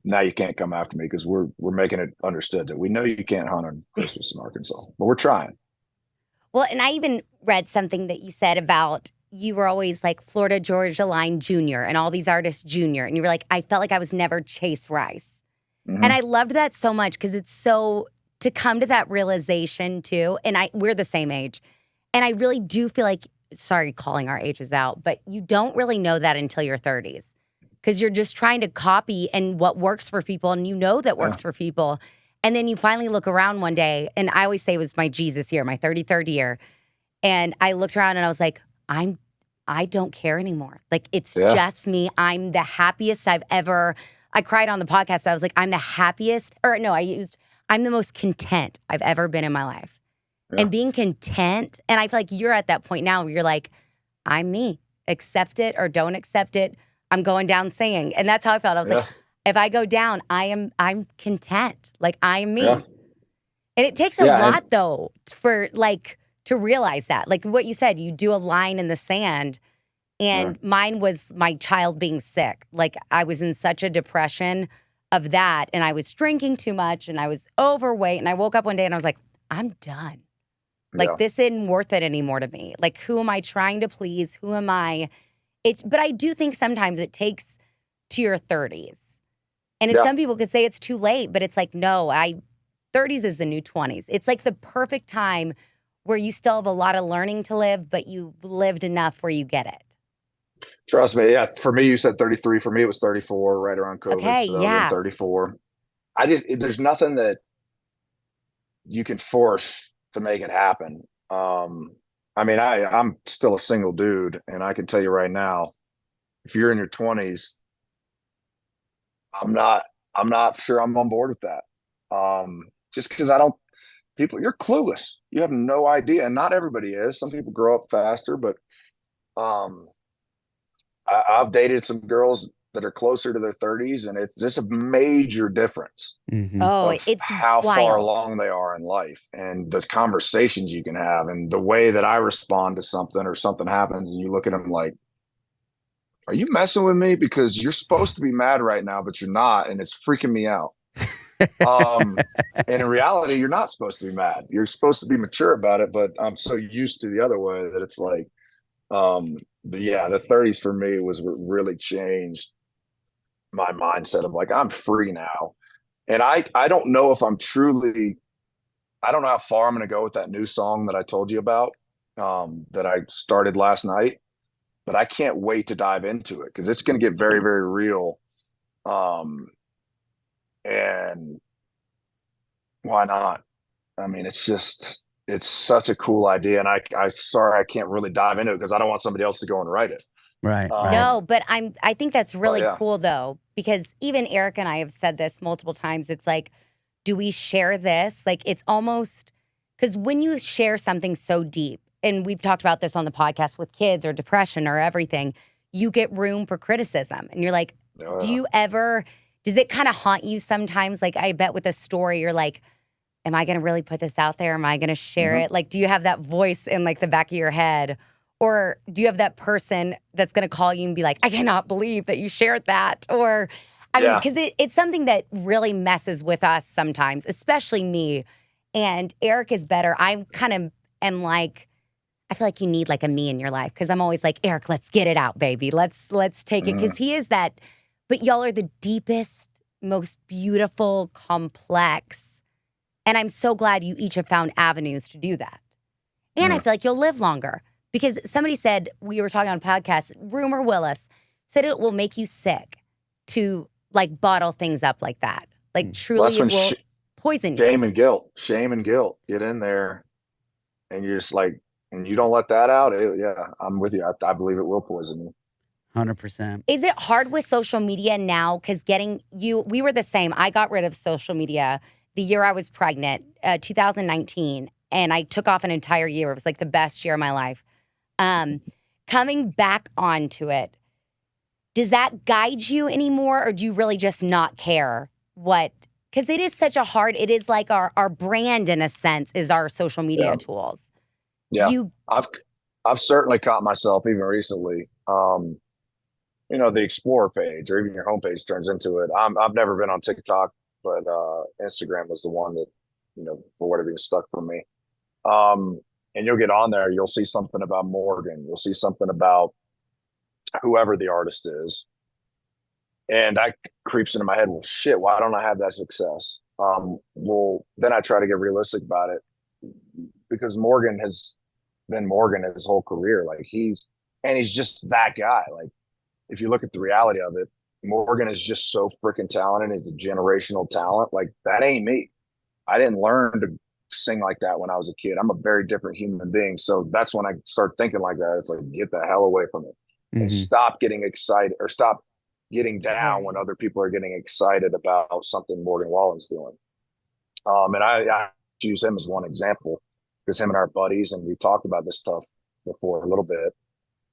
now you can't come after me because we're making it understood that we know you can't hunt on Christmas in Arkansas, but we're trying.
Well, and I even read something that you said about you were always like Florida Georgia Line Jr. and all these artists Junior. And you were like, I felt like I was never Chase Rice. Mm-hmm. And I loved that so much because it's so to come to that realization too, and we're the same age, and I really do feel like, sorry, calling our ages out, but you don't really know that until your 30s because you're just trying to copy and what works for people, and you know that works for people. And then you finally look around one day, and I always say it was my Jesus year, my 33rd year, and I looked around and I was like, I don't care anymore. Like, it's just me. I'm the happiest I've ever, I cried on the podcast, but I was like, I'm the happiest, or no, I'm the most content I've ever been in my life. Yeah. And being content, and I feel like you're at that point now where you're like, I'm me. Accept it or don't accept it. I'm going down singing. And that's how I felt. I was like, if I go down, I'm content. Like, I am me. Yeah. And it takes a lot though for like to realize that. Like what you said, you do a line in the sand. And mine was my child being sick. Like, I was in such a depression of that, and I was drinking too much, and I was overweight, and I woke up one day and I was like, I'm done. Like, this isn't worth it anymore to me. Like, who am I trying to please? Who am I? But I do think sometimes it takes to your 30s. And some people could say it's too late, but it's like, no, 30s is the new 20s. It's like the perfect time where you still have a lot of learning to live, but you've lived enough where you get it.
Trust me. Yeah. For me, you said 33. For me, it was 34 right around COVID.
Okay,
so I was 34. There's nothing that you can force to make it happen. I mean, I'm still a single dude, and I can tell you right now, if you're in your 20s, I'm not sure I'm on board with that. Just because you're clueless. You have no idea. And not everybody is. Some people grow up faster, but I've dated some girls that are closer to their 30s, and it's just a major difference.
Mm-hmm. Oh, it's
how
wild.
far along they are in life, and the conversations you can have, and the way that I respond to something, or something happens, and you look at them like, "Are you messing with me? Because you're supposed to be mad right now, but you're not, and it's freaking me out." And in reality, you're not supposed to be mad. You're supposed to be mature about it. But I'm so used to the other way that it's like, but yeah, the 30s for me was what really changed my mindset of like, I'm free now. And I don't know if I don't know how far I'm going to go with that new song that I told you about, that I started last night, but I can't wait to dive into it because it's going to get very, very real. And why not? I mean, it's such a cool idea. And sorry, I can't really dive into it because I don't want somebody else to go and write it.
Right.
No, but I think that's really cool though, because even Eric and I have said this multiple times. It's like, do we share this? Like, it's almost, because when you share something so deep, and we've talked about this on the podcast with kids or depression or everything, you get room for criticism. And you're like, does it kind of haunt you sometimes? Like, I bet with a story, you're like, am I going to really put this out there? Am I going to share it? Like, do you have that voice in like the back of your head? Or do you have that person that's going to call you and be like, I cannot believe that you shared that? Or, I mean, because it's something that really messes with us sometimes, especially me. And Eric is better. I kind of am like, I feel like you need like a me in your life because I'm always like, Eric, let's get it out, baby. Let's take it. Because he is that, but y'all are the deepest, most beautiful, complex. And I'm so glad you each have found avenues to do that. And I feel like you'll live longer. Because somebody said, we were talking on a podcast, Rumor Willis said it will make you sick to like bottle things up like that. Like truly it will poison you.
Shame and guilt get in there, and you're just like, and you don't let that out. I'm with you. I believe it will poison you.
100%.
Is it hard with social media now? Because we were the same. I got rid of social media the year I was pregnant, 2019. And I took off an entire year. It was like the best year of my life. Coming back onto it, does that guide you anymore, or do you really just not care what? Because it is such it is like our brand in a sense is our social media tools.
Yeah, I've certainly caught myself even recently. The Explore page or even your homepage turns into it. I've never been on TikTok, but Instagram was the one that, for whatever reason stuck for me. And you'll get on there, you'll see something about Morgan, you'll see something about whoever the artist is. And that creeps into my head, well, shit, why don't I have that success? Well, then I try to get realistic about it because Morgan has been Morgan his whole career. Like he's just that guy. Like if you look at the reality of it, Morgan is just so freaking talented. He's a generational talent. Like that ain't me. I didn't learn to sing like that when I was a kid. I'm a very different human being. So that's when I start thinking like that. It's like, get the hell away from it and
Mm-hmm.
stop getting excited or stop getting down when
Right.
other people are getting excited about something Morgan Wallen's doing. And I use him as one example because him and our buddies, and we talked about this stuff before a little bit.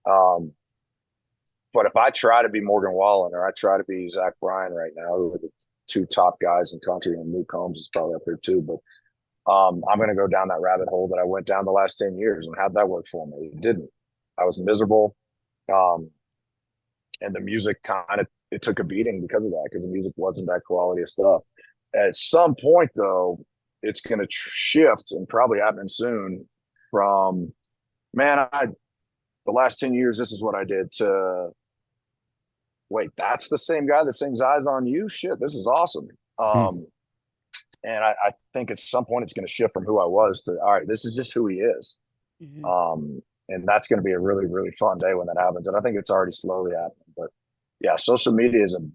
Um, but if I try to be Morgan Wallen or I try to be Zach Bryan right now, who are the two top guys in country, and Luke Combs is probably up there too, but I'm going to go down that rabbit hole that I went down the last 10 years. And how'd that work for me? It didn't. I was miserable. Um, and the music kind of, it took a beating because of that, because the music wasn't that quality of stuff. At some point, though, it's going to shift and probably happen soon from, man, the last 10 years, this is what I did to, wait, that's the same guy that sings Eyes on You? Shit, this is awesome. And I think at some point it's going to shift from who I was to, all right, this is just who he is.
Mhm.
And that's going to be a really, really fun day when that happens. And I think it's already slowly happening. But yeah, social media is an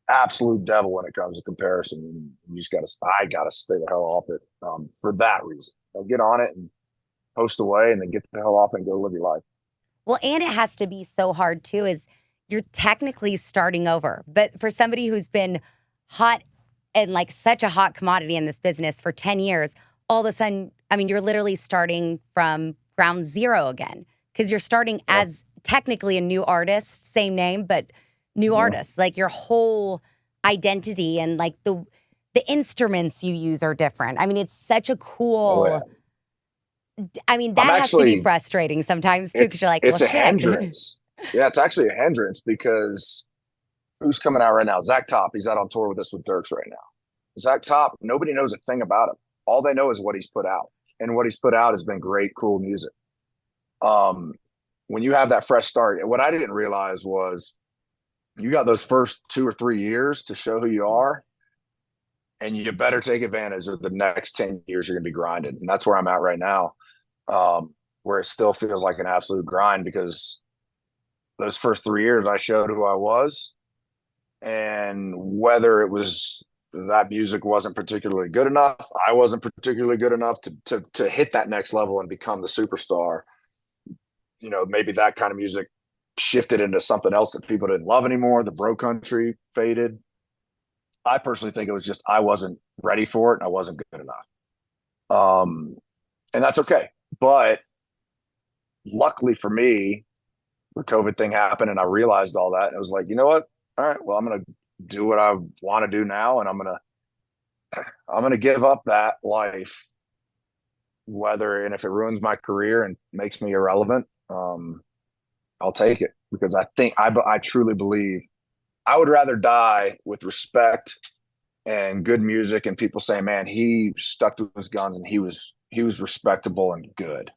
absolute devil when it comes to comparison. You just got to, I got to stay the hell off it for that reason. I'll get on it and post away and then get the hell off and go live your life.
Well, and it has to be so hard too, is you're technically starting over. But for somebody who's been hot and like such a hot commodity in this business for 10 years, all of a sudden, I mean, you're literally starting from ground zero again because you're starting
Yeah.
as technically a new artist, same name, but new
Yeah.
artist. Like your whole identity and like the instruments you use are different. I mean, it's such a
Oh, yeah.
cool. I mean,
I'm
that has to be
actually,
frustrating sometimes too, because you're like, well,
it's a
shit.
hindrance. Yeah, it's actually a hindrance because who's coming out right now? Zach Top. He's out on tour with us with Dirks right now. Zach Top, nobody knows a thing about him. All they know is what he's put out. And what he's put out has been great, cool music. When you have that fresh start, what I didn't realize was you got those first 2 or 3 years to show who you are, and you better take advantage of the next 10 years you're going to be grinding. And that's where I'm at right now, where it still feels like an absolute grind because those first 3 years I showed who I was, and whether it was that music wasn't particularly good enough, I wasn't particularly good enough to hit that next level and become the superstar. You know, maybe that kind of music shifted into something else that people didn't love anymore. The bro country faded. I personally think it was just I wasn't ready for it and I wasn't good enough. And that's okay. But luckily for me, the COVID thing happened and I realized all that. And it was like, you know what? All right, well, I'm gonna do what I want to do now, and I'm gonna give up that life, whether and if it ruins my career and makes me irrelevant, I'll take it because I truly believe I would rather die with respect and good music and people saying, man, he stuck to his guns and he was respectable and good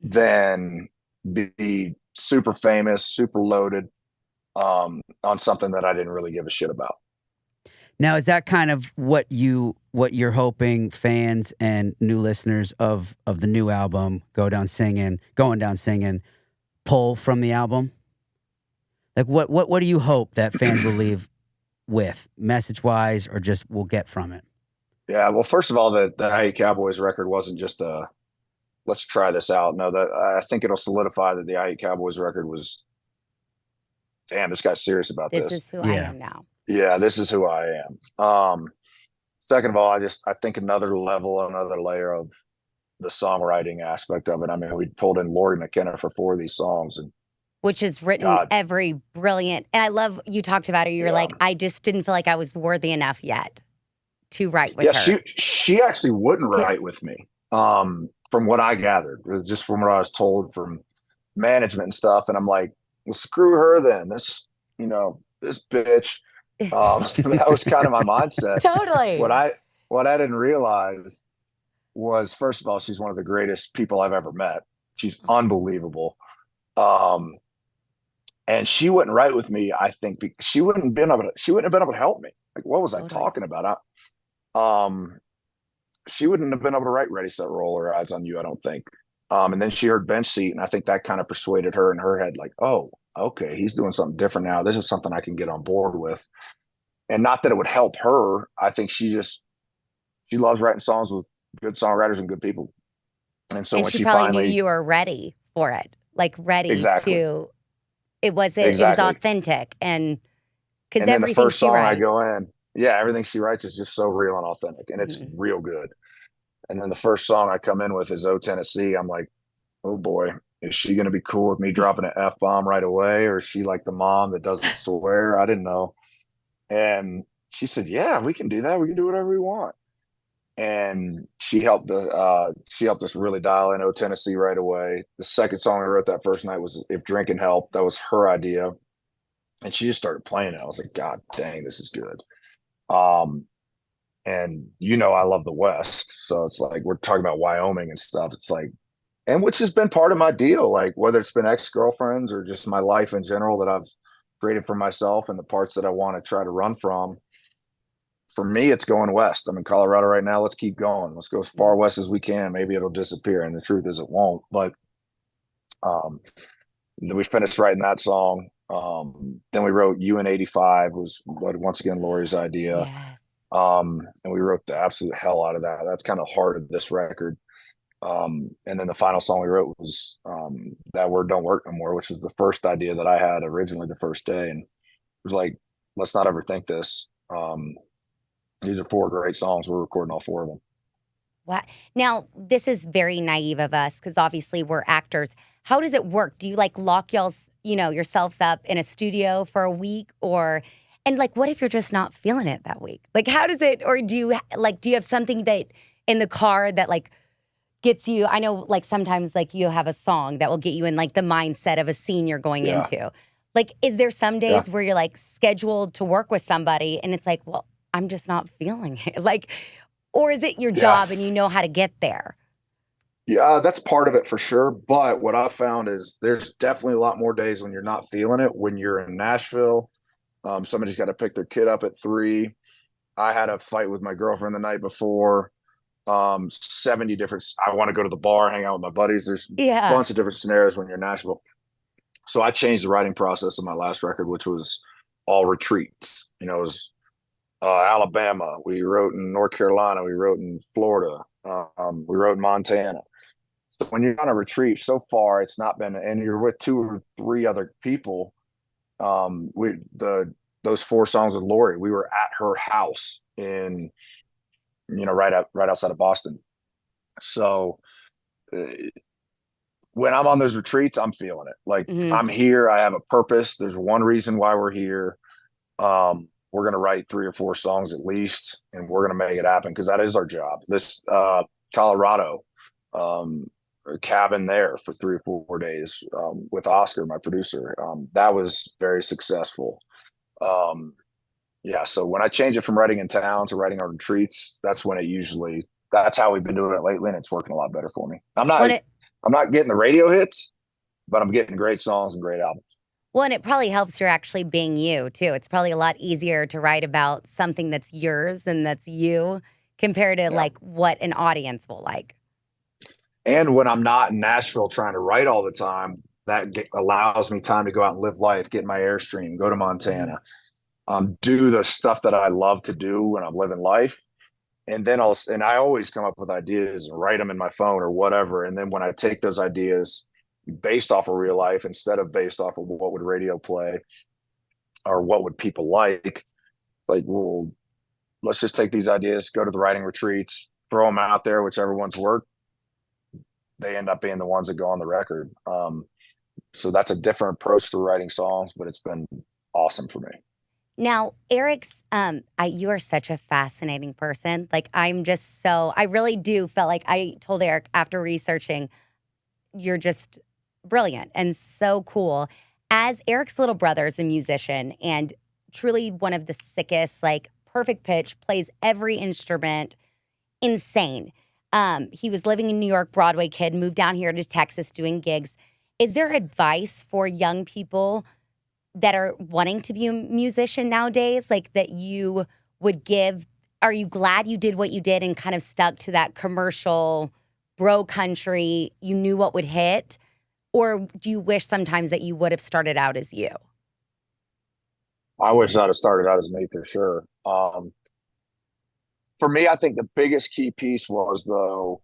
than be super famous, super loaded on something that I didn't really give a shit about.
Now, is that kind of what you're hoping fans and new listeners of the new album, Going Down Singin, pull from the album? Like, what do you hope that fans will leave with, message-wise, or just will get from it?
Yeah, well, first of all, the I Hate Cowboys record wasn't just a let's try this out. No, that I think it'll solidify that the I Hate Cowboys record was, damn, this guy's serious about
This
this.
is who I
Yeah.
am now.
Yeah, this is who I am. Second of all, I think another level, another layer of the songwriting aspect of it. I mean, we pulled in Lori McKenna for 4 of these songs, and
Which is written
God,
every brilliant. And I love you talked about it. You were
yeah,
like, I just didn't feel like I was worthy enough yet to write with
yeah.
her.
She actually wouldn't
Okay.
write with me. From what I gathered, just from what I was told from management and stuff, and I'm like, well, screw her then. This bitch. That was kind of my mindset.
Totally.
What I didn't realize was, first of all, she's one of the greatest people I've ever met. She's unbelievable. And she wouldn't write with me, I think, because she wouldn't have been able to help me. Like, what was I
Totally.
talking about? Um, she wouldn't have been able to write Ready Set Roll or Eyes on You, I don't think. And then she heard Bench Seat, and I think that kind of persuaded her in her head, like, oh, okay, he's doing something different now. This is something I can get on board with. And not that it would help her. I think she loves writing songs with good songwriters and good people. And so
And
when
she
she
probably knew
finally,
you were ready for it, like ready
exactly,
to. It was
exactly.
authentic, and because
And then the
everything
first
she
song I
writes.
go in, yeah, everything she writes is just so real and authentic, and it's
Mhm.
real good. And then the first song I come in with is "Oh Tennessee." I'm like, oh boy, is she going to be cool with me dropping an F bomb right away, or is she like the mom that doesn't swear? I didn't know. And she said, "Yeah, we can do that. We can do whatever we want." And she helped us really dial in "Oh Tennessee" right away. The second song I wrote that first night was "If Drinking Helped." That was her idea, and she just started playing it. I was like, God dang, this is good. Um, and I love the West, so it's like we're talking about Wyoming and stuff. It's like, and which has been part of my deal, like whether it's been ex-girlfriends or just my life in general that I've created for myself and the parts that I want to try to run from. For me, it's going west. I'm in Colorado right now. Let's keep going. Let's go as far west as we can. Maybe it'll disappear, and the truth is it won't. But um, we finished writing that song. Then we wrote "You in '85" was once again Lori's idea.
Yes.
And we wrote the absolute hell out of that. That's kind of heart of this record. And then the final song we wrote was "That Word Don't Work No More," which is the first idea that I had originally the first day, and it was like, let's not overthink this. These are four great songs. We're recording all four of them.
Wow. Now, this is very naive of us because obviously we're actors. How does it work? Do you like lock yourselves up in a studio for a week, and like what if you're just not feeling it that week? Like how does it, or do you have something that in the car that like gets you? I know like sometimes like you have a song that will get you in like the mindset of a scene you're going
Yeah,
into. Like is there some
yeah,
days where you're like scheduled to work with somebody and it's like, well, I'm just not feeling it. Like, or is it your
yeah,
job and you know how to get there?
yeah. That's part of it for sure. But what I found is there's definitely a lot more days when you're not feeling it. When you're in Nashville, somebody's got to pick their kid up at 3. I had a fight with my girlfriend the night before. 70 different. I want to go to the bar, hang out with my buddies. There's a
Yeah.
bunch of different scenarios when you're in Nashville. So I changed the writing process of my last record, which was all retreats. It was Alabama. We wrote in North Carolina. We wrote in Florida. We wrote in Montana. So when you're on a retreat, so far it's not been, and you're with 2 or 3 other people. We the those 4 songs with Lori, we were at her house in right outside of Boston. So uh, when I'm on those retreats, I'm feeling it. Like
Hmm.
I'm here. I have a purpose. There's one reason why we're here. We're gonna write 3 or 4 songs at least, and we're gonna make it happen because that is our job. This Colorado, a cabin there for 3 or 4 days with Oscar, my producer. That was very successful. Um, yeah, so when I change it from writing in town to writing on retreats, that's how we've been doing it lately, and it's working a lot better for me.
When it
I'm not getting the radio hits, but I'm getting great songs and great albums.
well, and it probably helps you're actually being you too. It's probably a lot easier to write about something that's yours and that's you compared to
Yeah.
like what an audience will like.
And when I'm not in Nashville trying to write all the time, allows me time to go out and live life, get my airstream, go to
Mhm.
Montana, do the stuff that I love to do when I'm living life. And I always come up with ideas and write them in my phone or whatever. And then when I take those ideas based off of real life instead of based off of what would radio play or what would people like, well, let's just take these ideas, go to the writing retreats, throw them out there, whichever ones work, they end up being the ones that go on the record. So that's a different approach to writing songs, but it's been awesome for me.
Now, you are such a fascinating person. Like, I really do felt like I told Eric after researching, you're just brilliant and so cool. As Eric's little brother is a musician and truly one of the sickest, like perfect pitch, plays every instrument, insane. He was living in New York, Broadway kid, moved down here to Texas doing gigs. Is there advice for young people that are wanting to be a musician nowadays, like that you would give are you glad you did what you did and kind of stuck to that commercial bro country? You knew what would hit? Or do you wish sometimes that you would have started out as you?
I wish I'd have started out as me for sure. For me, I think the biggest key piece was, though,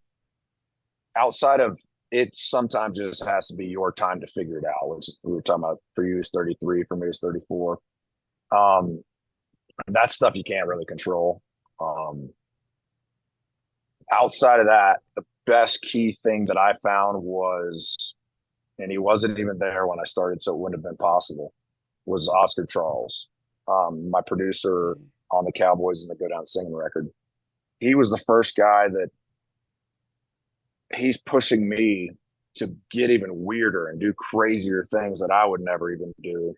outside of it, sometimes just has to be your time to figure it out, which we were talking about. For you is 33, for me is 34. Um, that stuff you can't really control. Um, Outside of that, the best key thing that I found was, and he wasn't even there when I started, so it wouldn't have been possible, was Oscar Charles, my producer on the Cowboys and the Go Down Singin record. He was the first guy that he's pushing me to get even weirder and do crazier things that I would never even do.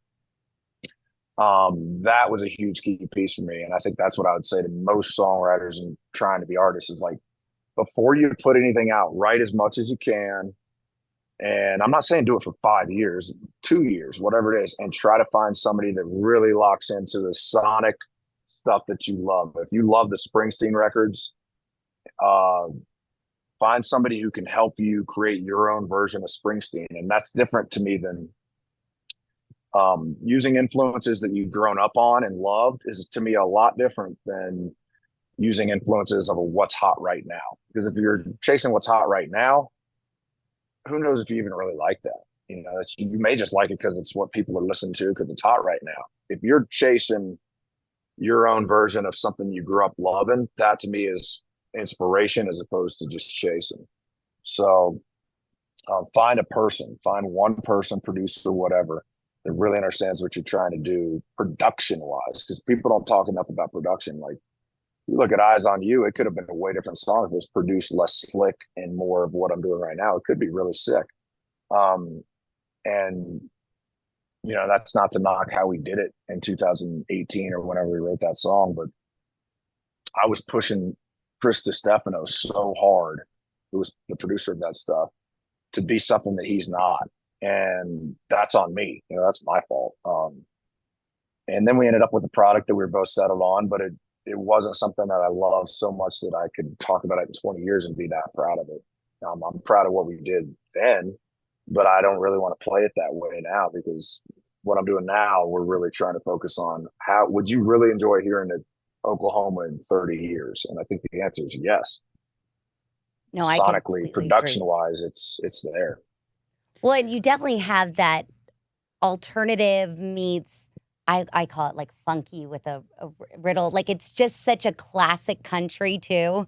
That was a huge key piece for me. And I think that's what I would say to most songwriters and trying to be artists is like, before you put anything out, write as much as you can. And I'm not saying do it for 5 years, 2 years, whatever it is, and try to find somebody that really locks into the sonic stuff that you love. If you love the Springsteen records, uh, find somebody who can help you create your own version of Springsteen. And that's different to me than using influences that you've grown up on and loved, is to me a lot different than using influences of what's hot right now. Because if you're chasing what's hot right now, who knows if you even really like that? You know, you may just like it because it's what people are listening to because it's hot right now. If you're chasing your own version of something you grew up loving, that to me is inspiration as opposed to just chasing. So find one person, producer, whatever, that really understands what you're trying to do production wise, because people don't talk enough about production. Like, you look at Eyes on You, it could have been a way different song if it was produced less slick and more of what I'm doing right now. It could be really sick. And, that's not to knock how we did it in 2018 or whenever we wrote that song, but I was pushing Chris DiStefano so hard, who was the producer of that stuff, to be something that he's not. And that's on me. That's my fault. And then we ended up with a product that we were both settled on, but it wasn't something that I loved so much that I could talk about it in 20 years and be that proud of it. I'm proud of what we did then, but I don't really want to play it that way now, because what I'm doing now, we're really trying to focus on how would you really enjoy hearing it Oklahoma in 30 years? And I think the answer is yes.
No,
sonically, production wise, it's there.
Well, and you definitely have that alternative meets, I call it like funky with a riddle. Like, it's just such a classic country too,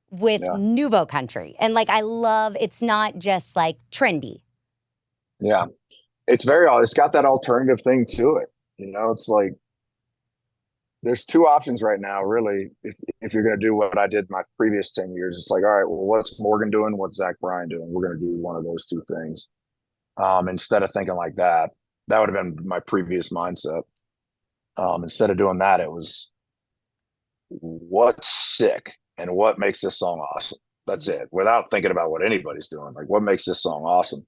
with nouveau country. And like, I love, it's not just like trendy.
Yeah. It's got that alternative thing to it. It's like, there's two options right now, really. If you're going to do what I did my previous 10 years, it's like, all right, well, what's Morgan doing? What's Zach Bryan doing? We're going to do one of those two things. Instead of thinking like that would have been my previous mindset. Instead of doing that, it was what's sick and what makes this song awesome. That's it. Without thinking about what anybody's doing, like what makes this song awesome.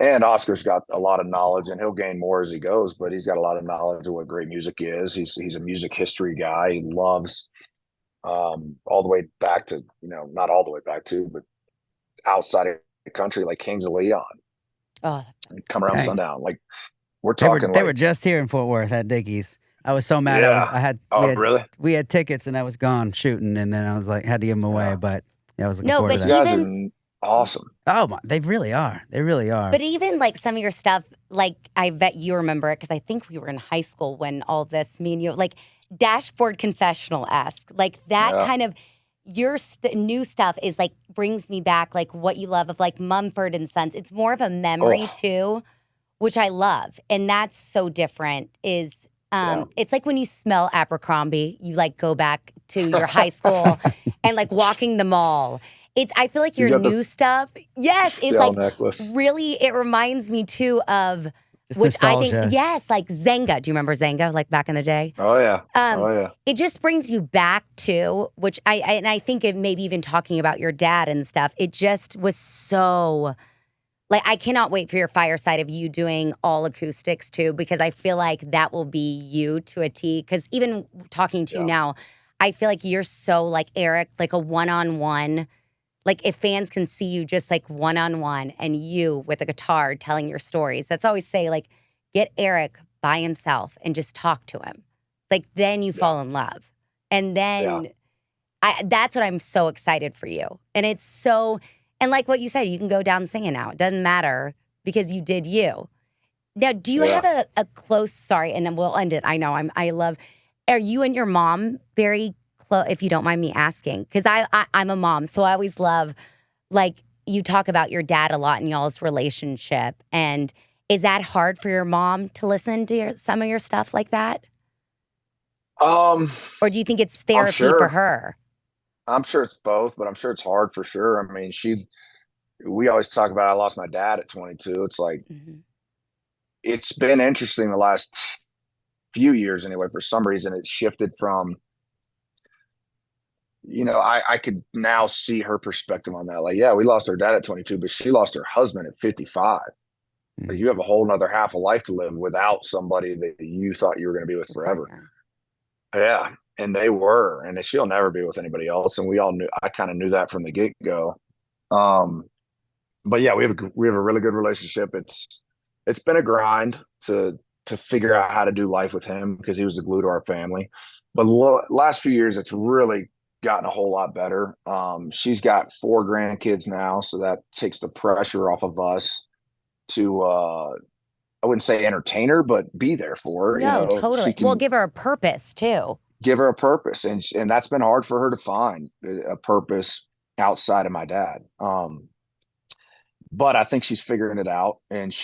And Oscar's got a lot of knowledge, and he'll gain more as he goes, but he's got a lot of knowledge of what great music is. He's a music history guy. He loves all the way back to, not all the way back to, but outside of the country, like Kings of Leon.
Oh,
Come Around Sundown. Like, we're talking.
They were just here in Fort Worth at Dickey's. I was so mad.
Yeah. Really?
We had tickets, and I was gone shooting, and then I was like, had to give them away. But I was looking forward to that.
These guys are awesome.
Oh my, they really are. They really are.
But even like some of your stuff, like I bet you remember it because I think we were in high school when all this, me and you, like Dashboard Confessional-esque, like that kind of your new stuff is like brings me back like what you love of like Mumford and Sons. It's more of a memory too, which I love, and that's so different. It's like when you smell Abercrombie, you like go back to your high school and like walking the mall. I feel like your new stuff, it's like
necklace.
Really, it reminds me too of
just
which
nostalgia.
I think, like Zenga. Do you remember Zenga, like back in the day?
Oh yeah.
It just brings you back to which I think it maybe even talking about your dad and stuff. It just was so. Like, I cannot wait for your fireside of you doing all acoustics too, because I feel like that will be you to a T. Because even talking to you now, I feel like you're so like Eric, like a one-on-one. Like if fans can see you just like one-on-one and you with a guitar telling your stories. That's always say like get Eric by himself and just talk to him. Like then you fall in love. And then that's what I'm so excited for you. And it's so, and like what you said, you can go down singing now. It doesn't matter because you did you. Now, do you have a close, sorry, and then we'll end it. I know are you and your mom very close, if you don't mind me asking? Because I'm a mom, so I always love, like, you talk about your dad a lot in y'all's relationship. And is that hard for your mom to listen to some of your stuff like that? Or do you think it's therapy for her?
I'm sure it's both, but I'm sure it's hard for sure. I mean, we always talk about I lost my dad at 22. It's like, it's been interesting the last few years anyway. For some reason, it shifted from, I could now see her perspective on that. Like, yeah, we lost our dad at 22, but she lost her husband at 55. Like, you have a whole nother half of life to live without somebody that you thought you were going to be with forever. Yeah. And they were, and she'll never be with anybody else. And we all knew, I kind of knew that from the get go. But yeah, we have a really good relationship. It's been a grind to figure out how to do life with him because he was the glue to our family. But last few years, it's really gotten a whole lot better. She's got 4 grandkids now, so that takes the pressure off of us to I wouldn't say entertain her, but be there for her.
No, totally. We'll give her a purpose too.
Give her a purpose, and that's been hard for her to find a purpose outside of my dad. But I think she's figuring it out, and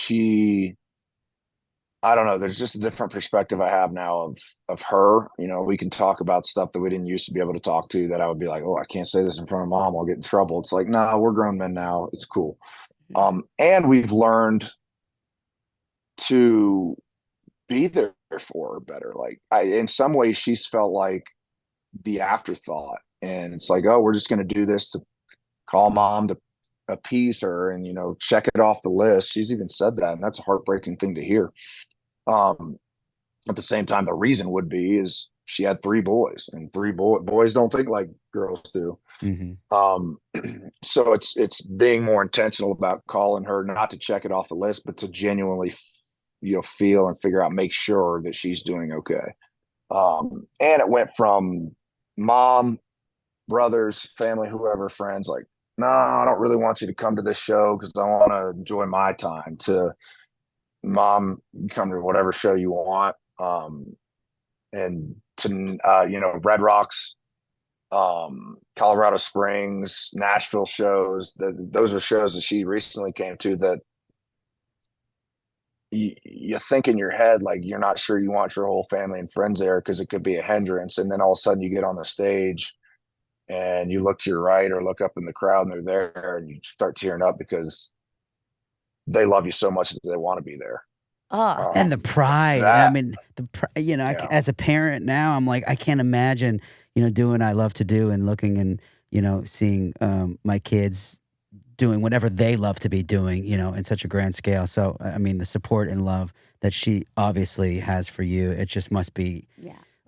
I don't know, there's just a different perspective I have now of her. We can talk about stuff that we didn't used to be able to talk to, that I would be like, oh, I can't say this in front of mom, I'll get in trouble. It's like, no, we're grown men now. It's cool. And we've learned to be there for her better. Like, in some ways, she's felt like the afterthought, and it's like, oh, we're just going to do this to call mom to appease her and check it off the list. She's even said that, and that's a heartbreaking thing to hear. At the same time, the reason would be is she had 3 boys, and boys don't think like girls do. So it's being more intentional about calling her, not to check it off the list, but to genuinely feel and figure out, make sure that she's doing okay. And it went from mom, brothers, family, whoever, friends, like, no, I don't really want you to come to this show because I want to enjoy my time, to mom, come to whatever show you want. And to Red Rocks, Colorado Springs, Nashville shows. Those are shows that she recently came to that you think in your head, like, you're not sure you want your whole family and friends there because it could be a hindrance. And then all of a sudden you get on the stage and you look to your right or look up in the crowd and they're there, and you start tearing up because they love you so much that they want to be there.
And the pride. I mean, as a parent now, I'm like, I can't imagine, doing what I love to do and looking and, seeing my kids doing whatever they love to be doing, in such a grand scale. So, I mean, the support and love that she obviously has for you, it just must be,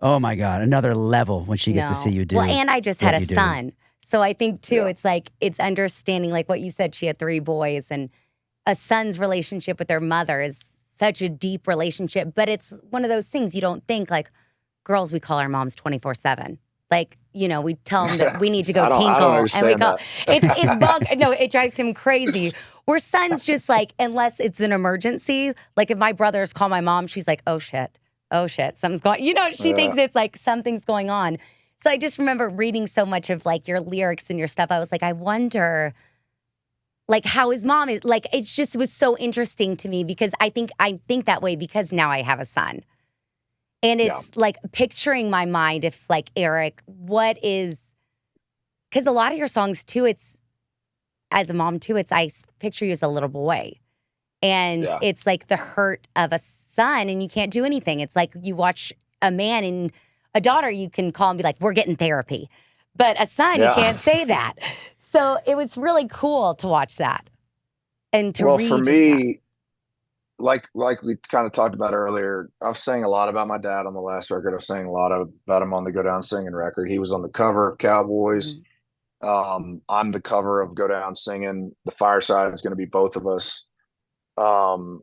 oh my God, another level when she gets to see you do.
Well, and I just had a son. So I think too, it's like, it's understanding, like what you said, she had 3 boys, and a son's relationship with their mother is such a deep relationship, but it's one of those things you don't think, like, girls, we call our moms 24/7. Like, we tell them that we need to go tinkle, and we call it's bug. No, it drives him crazy. Where sons just like, unless it's an emergency, like if my brothers call my mom, she's like, oh shit, something's going. She thinks it's like something's going on. So I just remember reading so much of like your lyrics and your stuff. I was like, I wonder, like, how his mom is. Like, it just was so interesting to me because I think that way because now I have a son. And it's like picturing my mind if, like, Eric, what is, because a lot of your songs too, it's, as a mom too, it's, I picture you as a little boy. And it's like the hurt of a son and you can't do anything. It's like you watch a man and a daughter, you can call and be like, we're getting therapy. But a son, you can't say that. So it was really cool to watch that and to read.
Well, for me, like we kind of talked about earlier, I've sang a lot about my dad on the last record. I've sang a lot about him on the Go Down Singin record. He was on the cover of Cowboys.
Mhm.
I'm the cover of Go Down Singin. The fireside is going to be both of us. Um,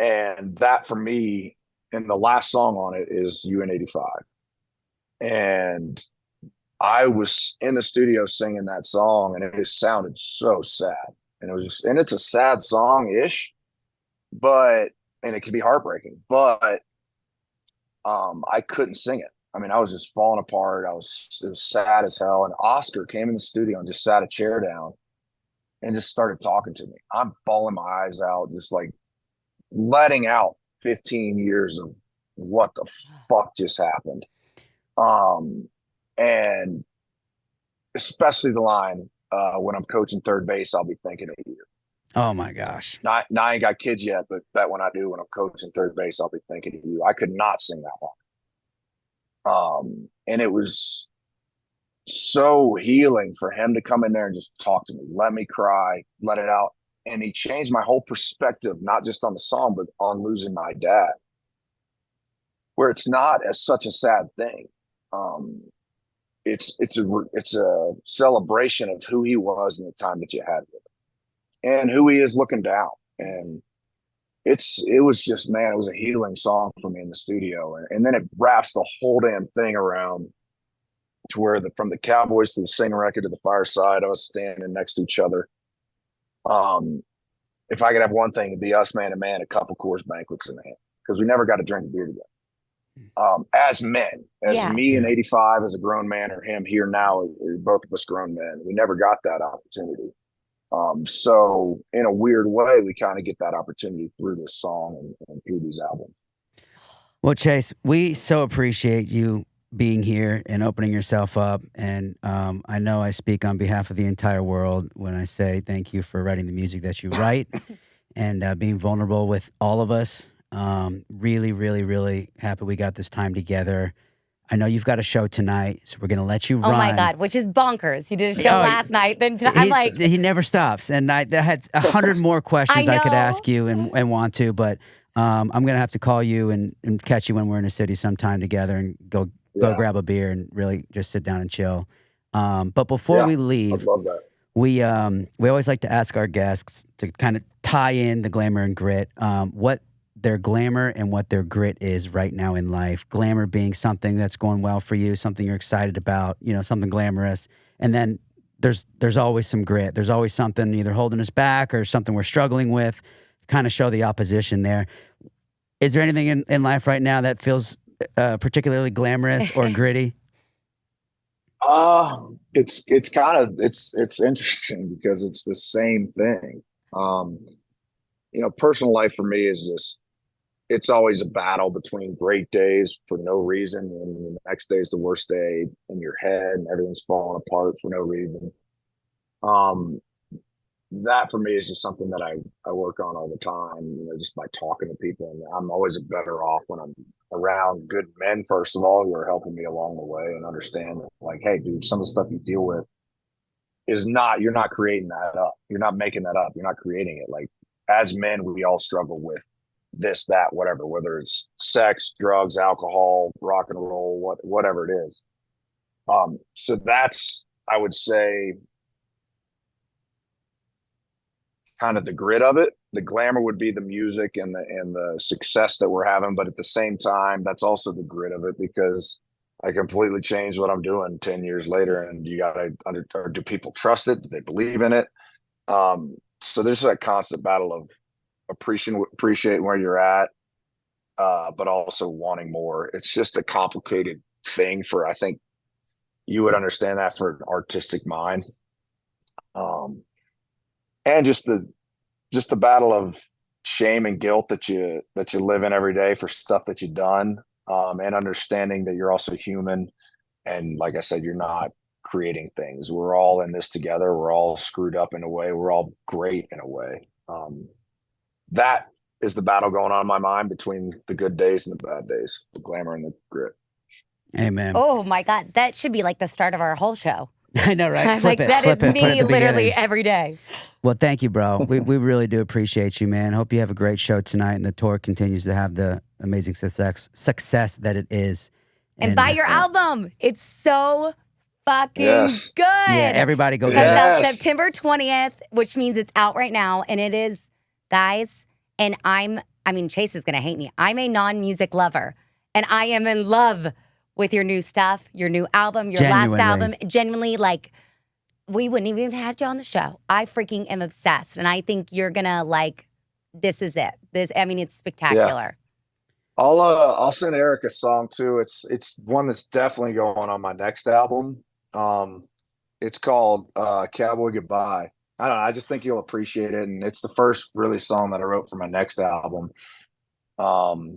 and that for me, and the last song on it is UN 85. And I was in the studio singing that song, and it just sounded so sad. And it was just, and it's a sad song ish, but, and it can be heartbreaking, but I couldn't sing it. I mean, I was just falling apart. It was sad as hell. And Oscar came in the studio and just sat a chair down and just started talking to me. I'm bawling my eyes out, just like letting out 15 years of what the fuck just happened. And especially the line, when I'm coaching third base, I'll be thinking of you.
Oh my gosh.
Now I ain't got kids yet, but bet when I do, when I'm coaching third base, I'll be thinking of you. I could not sing that one. And it was so healing for him to come in there and just talk to me, let me cry, let it out. And he changed my whole perspective, not just on the song, but on losing my dad, where it's not as such a sad thing. It's a celebration of who he was in the time that you had with him and who he is looking down. And it was just, man, it was a healing song for me in the studio. And then it wraps the whole damn thing around to where from the Cowboys to the Singin record to the fireside, I was standing next to each other. If I could have one thing, it'd be us man to man, a couple Coors banquets in hand, because we never got to drink a beer together. As men, as me in 85 as a grown man, or him here now, both of us grown men, we never got that opportunity. So in a weird way, we kind of get that opportunity through this song and through these albums.
Well, Chase, we so appreciate you being here and opening yourself up. And I know I speak on behalf of the entire world when I say thank you for writing the music that you write and being vulnerable with all of us. Really, really, really happy we got this time together. I know you've got a show tonight, so we're going to let you run.
Oh my God, which is bonkers. You did a show last night. Then I'm like,
he never stops. And I had 100 more questions I could ask you and want to, but I'm going to have to call you and catch you when we're in a city sometime together and go grab a beer and really just sit down and chill. But before we leave,
I'd love that.
We always like to ask our guests to kind of tie in the glamour and grit, what their glamour and what their grit is right now in life. Glamour being something that's going well for you, something you're excited about, something glamorous. And then there's always some grit. There's always something either holding us back or something we're struggling with. Kind of show the opposition there. Is there anything in life right now that feels particularly glamorous or gritty?
It's kind of it's interesting because it's the same thing. Personal life for me is just, it's always a battle between great days for no reason and the next day is the worst day in your head and everything's falling apart for no reason. That for me is just something that I work on all the time, just by talking to people. And I'm always better off when I'm around good men, first of all, who are helping me along the way and understand that, like, hey, dude, some of the stuff you deal with you're not creating that up. You're not making that up. You're not creating it. Like, as men, we all struggle with this, that, whatever, whether it's sex, drugs, alcohol, rock and roll, whatever it is. So that's, I would say, kind of the grit of it. The glamour would be the music and the success that we're having, but at the same time, that's also the grit of it, because I completely changed what I'm doing 10 years later, and you gotta or do people trust it? Do they believe in it? So there's that constant battle of appreciating where you're at, but also wanting more. It's just a complicated thing for, I think you would understand that, for an artistic mind. And just the battle of shame and guilt that you live in every day for stuff that you've done, and understanding that you're also human. And like I said, you're not creating things. We're all in this together. We're all screwed up in a way. We're all great in a way. That is the battle going on in my mind between the good days and the bad days, the glamour and the grit.
Amen.
Oh my God, that should be like the start of our whole show.
I know, right?
I'm
Flip
like,
it,
that
flip
is
it, put it at
me
the
literally
beginning.
every day.
Well, thank you, bro. We really do appreciate you, man. Hope you have a great show tonight, and the tour continues to have the amazing success that it is.
And buy your album. It's so fucking
Yes.
good.
Yeah, everybody go
Comes
get it.
out
Yes.
September 20th, which means it's out right now. And it is, guys, and Chase is going to hate me. I'm a non-music lover, and I am in love with your new stuff, your new album, your last album. Genuinely, like, we wouldn't even have had you on the show. I freaking am obsessed. And I think you're going to like, this is it. It's spectacular.
I'll send Eric a song too. It's one that's definitely going on my next album. It's called Cowboy Goodbye. I don't know. I just think you'll appreciate it, and it's the first really song that I wrote for my next album.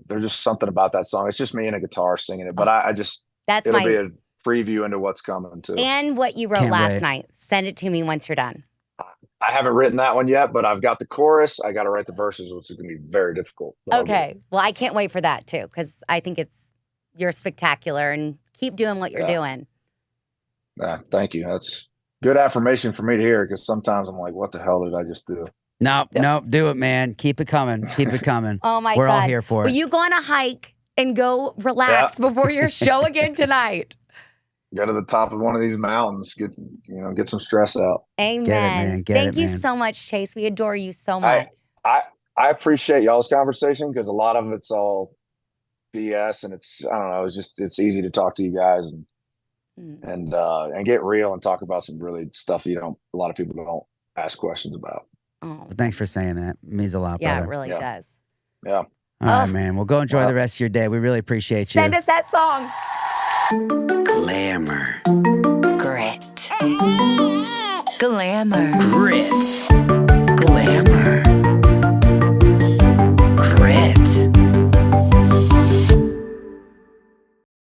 There's just something about that song. It's just me and a guitar singing it, but it'll be a preview into what's coming too.
And what you wrote
Can't
last
wait.
night. Send it to me once you're done.
I haven't written that one yet, but I've got the chorus. I got to write the verses, which is going to be very difficult.
Okay. Well, I can't wait for that too, because I think you're spectacular, and keep doing what you're doing.
Thank you. That's good affirmation for me to hear, because sometimes I'm like, what the hell did I just do?
Nope, do it, man. Keep it coming. Keep it coming.
Oh my God.
We're all here for it.
Will you go on a hike and go relax before your show again tonight?
Go to the top of one of these mountains, get some stress out.
Amen.
Get it, man.
Thank you so much, Chase. We adore you so much.
I appreciate y'all's conversation, because a lot of it's all BS, and I don't know, it's easy to talk to you guys and get real and talk about some really stuff a lot of people don't ask questions about.
Oh.
Well, thanks for saying that. It means a lot,
Yeah,
brother.
it really does.
Yeah.
All right, man. Well, go enjoy the rest of your day. We really appreciate you.
Send us that song.
Glamour.
Grit. Glamour.
Grit.